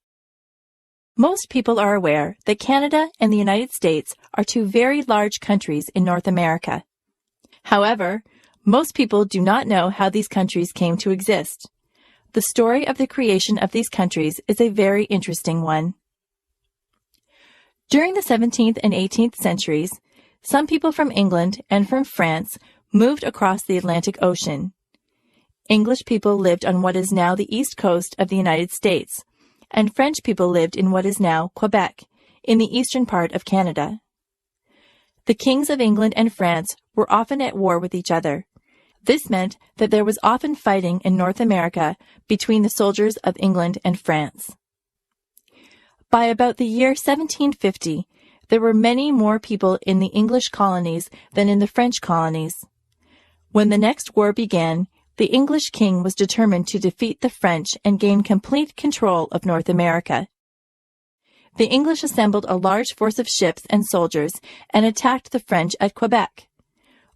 Most people are aware that Canada and the United States are 2 very large countries in North America. However, most people do not know how these countries came to exist. The story of the creation of these countries is a very interesting one. During the 17th and 18th centuries, some people from England and from France moved across the Atlantic Ocean. English people lived on what is now the east coast of the United States, and French people lived in what is now Quebec, in the eastern part of Canada. The kings of England and France were often at war with each other. This meant that there was often fighting in North America between the soldiers of England and France. By about the year 1750, there were many more people in the English colonies than in the French colonies. When the next war began, the English king was determined to defeat the French and gain complete control of North America. The English assembled a large force of ships and soldiers and attacked the French at Quebec.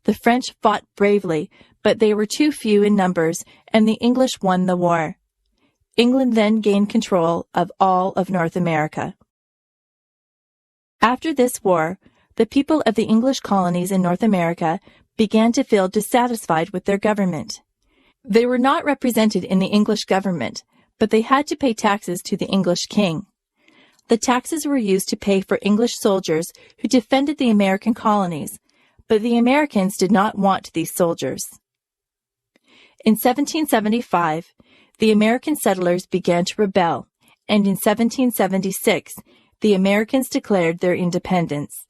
The French fought bravely, but they were too few in numbers, and the English won the war. England then gained control of all of North America. After this war, the people of the English colonies in North America began to feel dissatisfied with their government. They were not represented in the English government, but they had to pay taxes to the English king. The taxes were used to pay for English soldiers who defended the American colonies, but the Americans did not want these soldiers. In 1775, the American settlers began to rebel, and in 1776, the Americans declared their independence.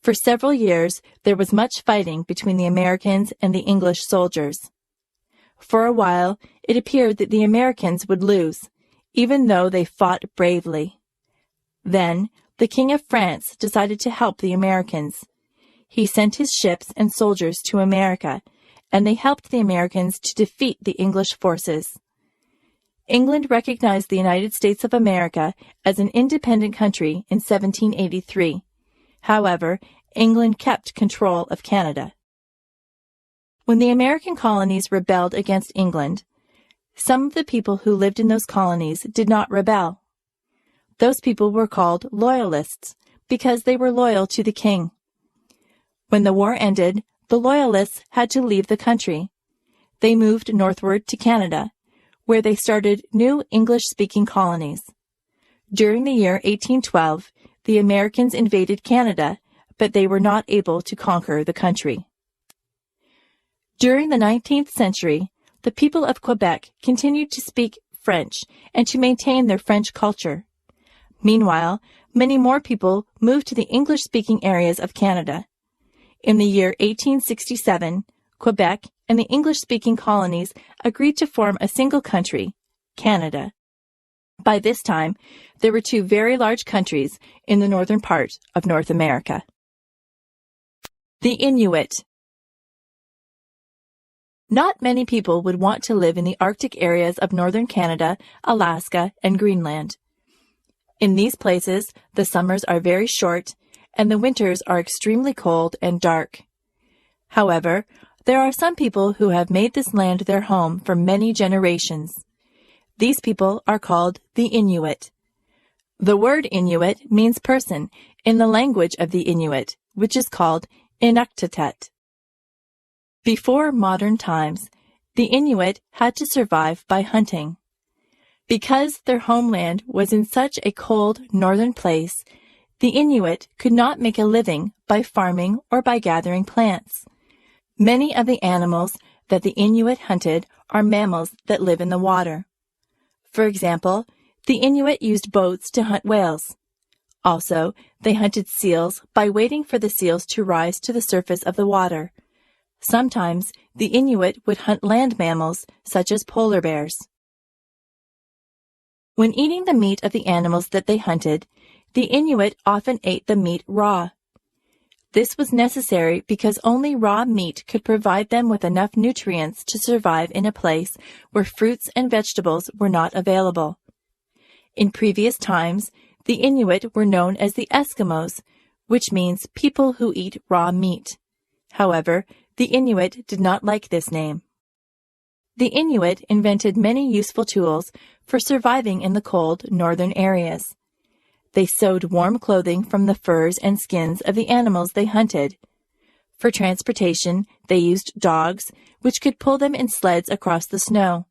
For several years, there was much fighting between the Americans and the English soldiers. For a while, it appeared that the Americans would lose, even though they fought bravely. Then, the King of France decided to help the Americans. He sent his ships and soldiers to America, and they helped the Americans to defeat the English forces. England recognized the United States of America as an independent country in 1783. However, England kept control of Canada. When the American colonies rebelled against England, some of the people who lived in those colonies did not rebel. Those people were called Loyalists because they were loyal to the king. When the war ended, the Loyalists had to leave the country. They moved northward to Canada, where they started new English-speaking colonies. During the year 1812, the Americans invaded Canada, but they were not able to conquer the country. During the 19th century, the people of Quebec continued to speak French and to maintain their French culture. Meanwhile, many more people moved to the English-speaking areas of Canada. In the year 1867, Quebec and the English-speaking colonies agreed to form a single country, Canada. By this time, there were two very large countries in the northern part of North America. The Inuit. Not many people would want to live in the Arctic areas of northern Canada, Alaska, and Greenland. In these places, the summers are very short, and the winters are extremely cold and dark. However, there are some people who have made this land their home for many generations. These people are called the Inuit. The word Inuit means person in the language of the Inuit, which is called Inuktitut. Before modern times, the Inuit had to survive by hunting. Because their homeland was in such a cold northern place, the Inuit could not make a living by farming or by gathering plants. Many of the animals that the Inuit hunted are mammals that live in the water. For example, the Inuit used boats to hunt whales. Also, they hunted seals by waiting for the seals to rise to the surface of the water. Sometimes, the Inuit would hunt land mammals such as polar bears. When eating the meat of the animals that they hunted, the Inuit often ate the meat raw. This was necessary because only raw meat could provide them with enough nutrients to survive in a place where fruits and vegetables were not available. In previous times, the Inuit were known as the Eskimos, which means people who eat raw meat. However, the Inuit did not like this name. The Inuit invented many useful tools for surviving in the cold northern areas. They sewed warm clothing from the furs and skins of the animals they hunted. For transportation, they used dogs, which could pull them in sleds across the snow.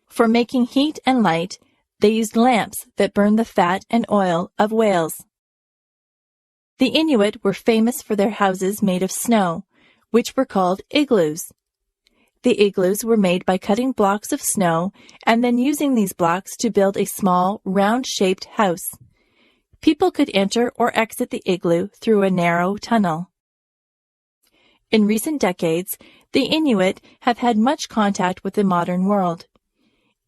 For making heat and light, they used lamps that burned the fat and oil of whales. The Inuit were famous for their houses made of snow, which were called igloos. The igloos were made by cutting blocks of snow and then using these blocks to build a small, round-shaped house. People could enter or exit the igloo through a narrow tunnel. In recent decades, the Inuit have had much contact with the modern world.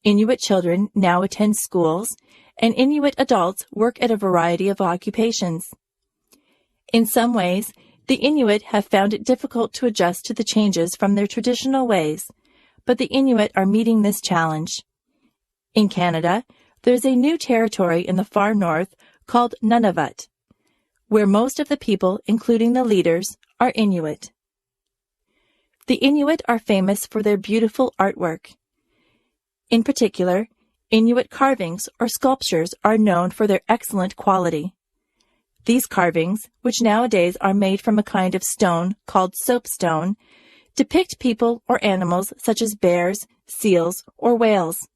Inuit children now attend schools, and Inuit adults work at a variety of occupations. In some ways, the Inuit have found it difficult to adjust to the changes from their traditional ways, but the Inuit are meeting this challenge. In Canada, there's a new territory in the far north called Nunavut, where most of the people, including the leaders, are Inuit. The Inuit are famous for their beautiful artwork. In particular, Inuit carvings or sculptures are known for their excellent quality. These carvings, which nowadays are made from a kind of stone called soapstone, depict people or animals such as bears, seals, or whales.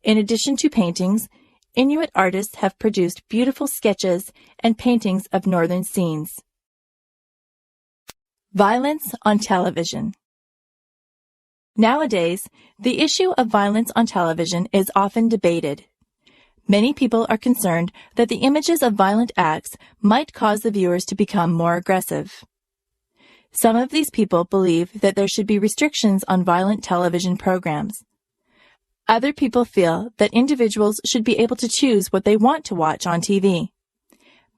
In addition to paintings, Inuit artists have produced beautiful sketches and paintings of northern scenes. Violence on television. Nowadays, the issue of violence on television is often debated. Many people are concerned that the images of violent acts might cause the viewers to become more aggressive. Some of these people believe that there should be restrictions on violent television programs. Other people feel that individuals should be able to choose what they want to watch on TV.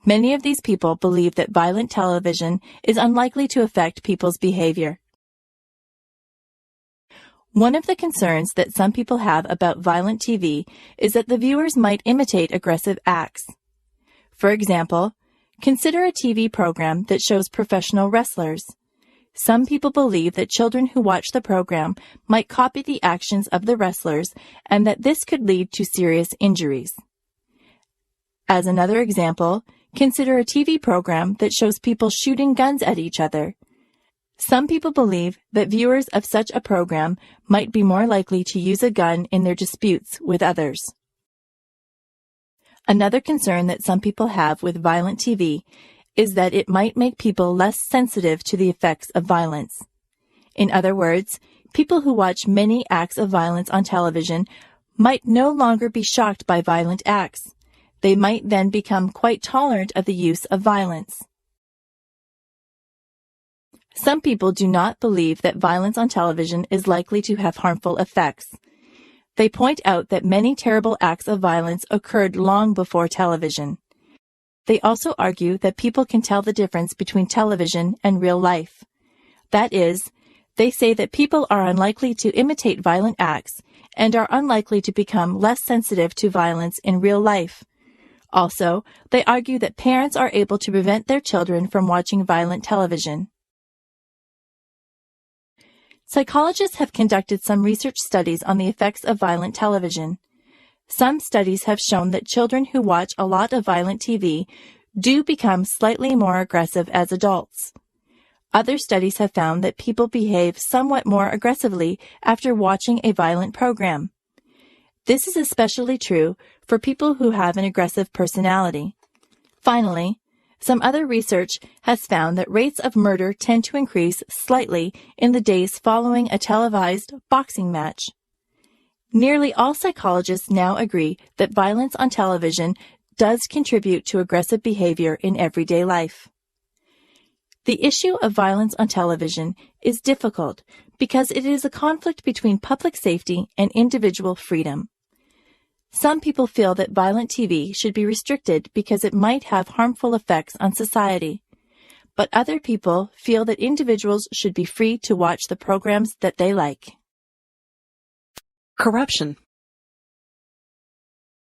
Many of these people believe that violent television is unlikely to affect people's behavior. One of the concerns that some people have about violent TV is that the viewers might imitate aggressive acts. For example, consider a TV program that shows professional wrestlers. Some people believe that children who watch the program might copy the actions of the wrestlers and that this could lead to serious injuries. As another example, consider a TV program that shows people shooting guns at each other. Some people believe that viewers of such a program might be more likely to use a gun in their disputes with others. Another concern that some people have with violent TV is that it might make people less sensitive to the effects of violence. In other words, people who watch many acts of violence on television might no longer be shocked by violent acts. They might then become quite tolerant of the use of violence. Some people do not believe that violence on television is likely to have harmful effects. They point out that many terrible acts of violence occurred long before television. They also argue that people can tell the difference between television and real life. That is, they say that people are unlikely to imitate violent acts and are unlikely to become less sensitive to violence in real life. Also, they argue that parents are able to prevent their children from watching violent television. Psychologists have conducted some research studies on the effects of violent television. Some studies have shown that children who watch a lot of violent TV do become slightly more aggressive as adults. Other studies have found that people behave somewhat more aggressively after watching a violent program. This is especially true for people who have an aggressive personality. Finally, some other research has found that rates of murder tend to increase slightly in the days following a televised boxing match. Nearly all psychologists now agree that violence on television does contribute to aggressive behavior in everyday life. The issue of violence on television is difficult because it is a conflict between public safety and individual freedom. Some people feel that violent TV should be restricted because it might have harmful effects on society. But other people feel that individuals should be free to watch the programs that they like. Corruption.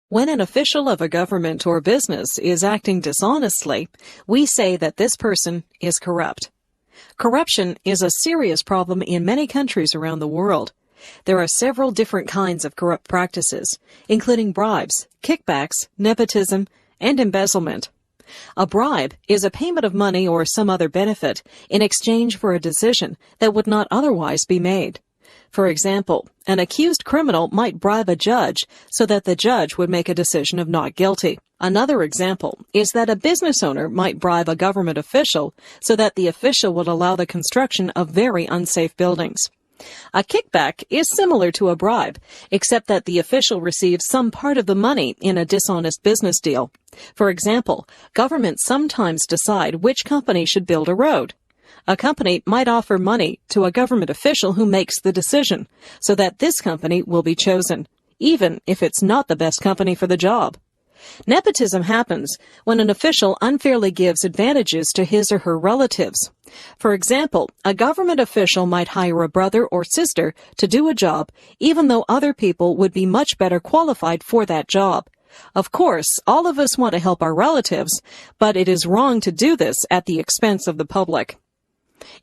When an official of a government or business is acting dishonestly, we say that this person is corrupt. Corruption is a serious problem in many countries around the world. There are several different kinds of corrupt practices, including bribes, kickbacks, nepotism, and embezzlement. A bribe is a payment of money or some other benefit in exchange for a decision that would not otherwise be made. For example, an accused criminal might bribe a judge so that the judge would make a decision of not guilty. Another example is that a business owner might bribe a government official so that the official would allow the construction of very unsafe buildings. A kickback is similar to a bribe, except that the official receives some part of the money in a dishonest business deal. For example, governments sometimes decide which company should build a road. A company might offer money to a government official who makes the decision, so that this company will be chosen, even if it's not the best company for the job. Nepotism happens when an official unfairly gives advantages to his or her relatives. For example, a government official might hire a brother or sister to do a job, even though other people would be much better qualified for that job. Of course, all of us want to help our relatives, but it is wrong to do this at the expense of the public.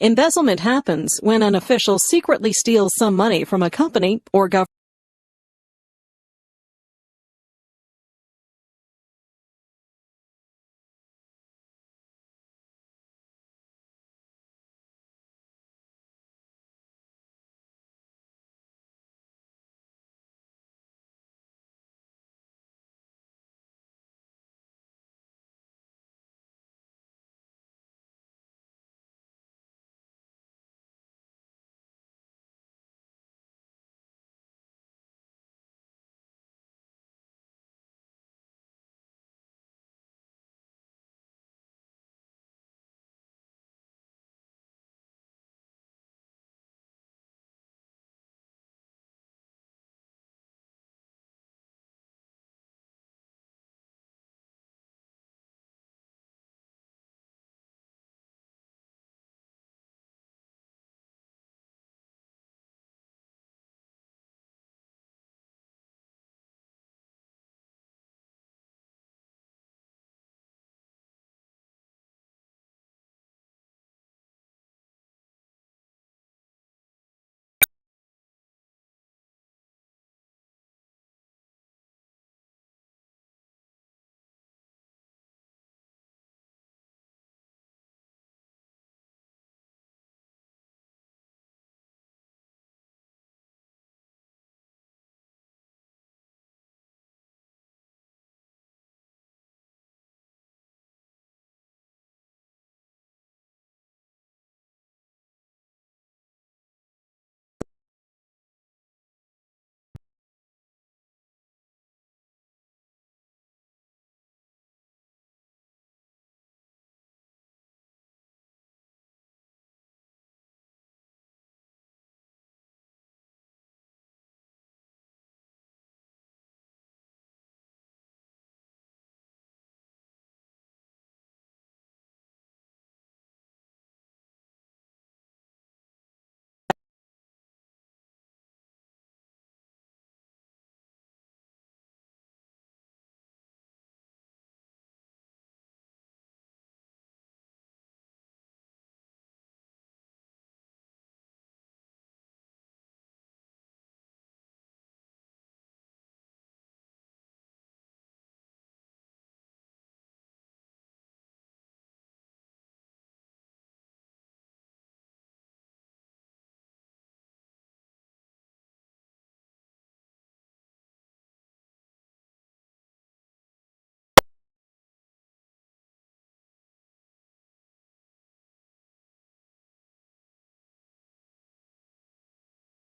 Embezzlement happens when an official secretly steals some money from a company or government.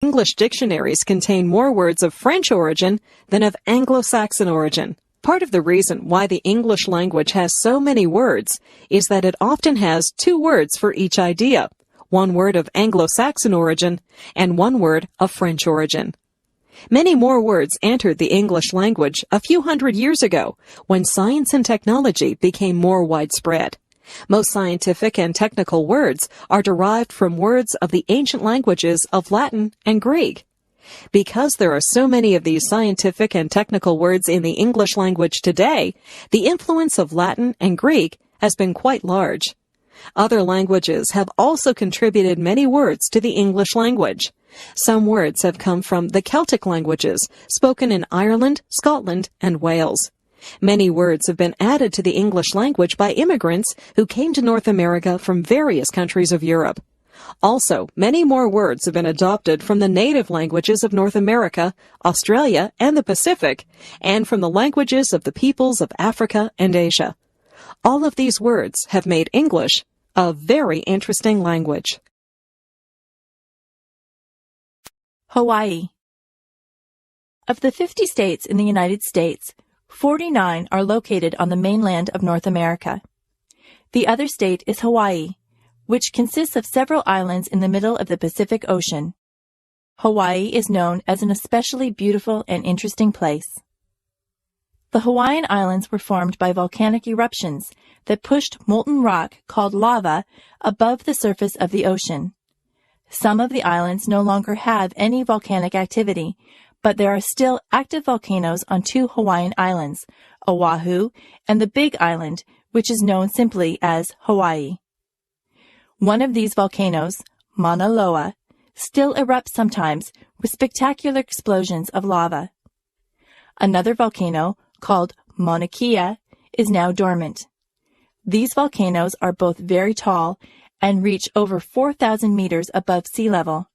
English dictionaries contain more words of French origin than of Anglo-Saxon origin. Part of the reason why the English language has so many words is that it often has 2 words for each idea, 1 word of Anglo-Saxon origin and 1 word of French origin. Many more words entered the English language a few hundred years ago when science and technology became more widespread. Most scientific and technical words are derived from words of the ancient languages of Latin and Greek. Because there are so many of these scientific and technical words in the English language today, the influence of Latin and Greek has been quite large. Other languages have also contributed many words to the English language. Some words have come from the Celtic languages spoken in Ireland, Scotland, and Wales. Many words have been added to the English language by immigrants who came to North America from various countries of Europe. Also, many more words have been adopted from the native languages of North America, Australia, and the Pacific, and from the languages of the peoples of Africa and Asia. All of these words have made English a very interesting language. Hawaii. Of the 50 states in the United States, 49 are located on the mainland of North America. The other state is Hawaii, which consists of several islands in the middle of the Pacific Ocean. Hawaii is known as an especially beautiful and interesting place. The Hawaiian Islands were formed by volcanic eruptions that pushed molten rock called lava above the surface of the ocean. Some of the islands no longer have any volcanic activity, but there are still active volcanoes on two Hawaiian islands, Oahu and the Big Island, which is known simply as Hawaii. One of these volcanoes, Mauna Loa, still erupts sometimes with spectacular explosions of lava. Another volcano, called Mauna Kea, is now dormant. These volcanoes are both very tall and reach over 4,000 meters above sea level.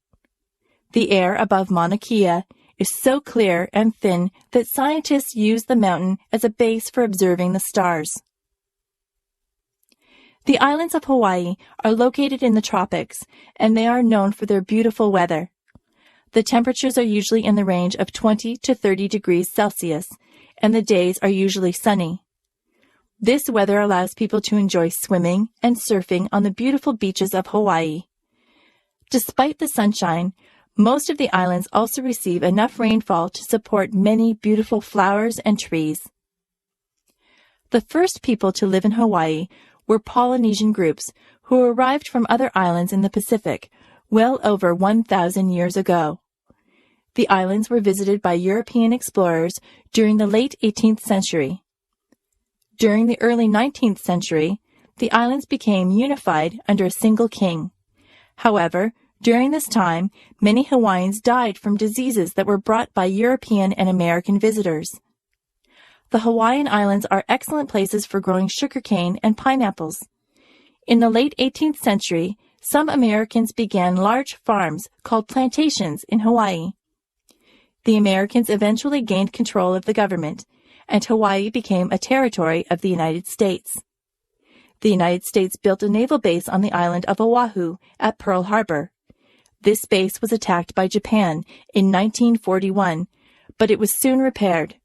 The air above Mauna Kea is so clear and thin that scientists use the mountain as a base for observing the stars. The islands of Hawaii are located in the tropics, and they are known for their beautiful weather. The temperatures are usually in the range of 20 to 30 degrees Celsius, and the days are usually sunny. This weather allows people to enjoy swimming and surfing on the beautiful beaches of Hawaii. Despite the sunshine, most of the islands also receive enough rainfall to support many beautiful flowers and trees. The first people to live in Hawaii were Polynesian groups who arrived from other islands in the Pacific well over 1,000 years ago. The islands were visited by European explorers during the late 18th century. During the early 19th century, the islands became unified under a single king. However, during this time, many Hawaiians died from diseases that were brought by European and American visitors. The Hawaiian Islands are excellent places for growing sugarcane and pineapples. In the late 18th century, some Americans began large farms called plantations in Hawaii. The Americans eventually gained control of the government, and Hawaii became a territory of the United States. The United States built a naval base on the island of Oahu at Pearl Harbor. This base was attacked by Japan in 1941, but it was soon repaired.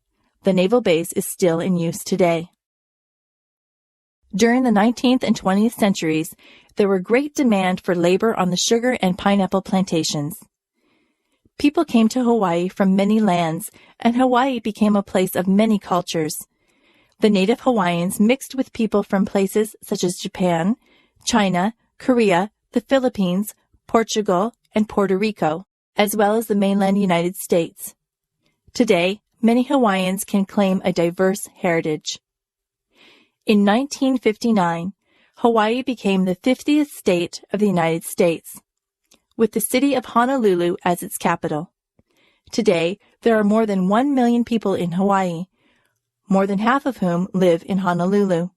The naval base is still in use today. During the 19th and 20th centuries, there were great demand for labor on the sugar and pineapple plantations. People came to Hawaii from many lands, and Hawaii became a place of many cultures. The native Hawaiians mixed with people from places such as Japan, China, Korea, the Philippines, Portugal, and Puerto Rico, as well as the mainland United States. Today, many Hawaiians can claim a diverse heritage. In 1959, Hawaii became the 50th state of the United States, with the city of Honolulu as its capital. Today, there are more than 1 million people in Hawaii, more than half of whom live in Honolulu.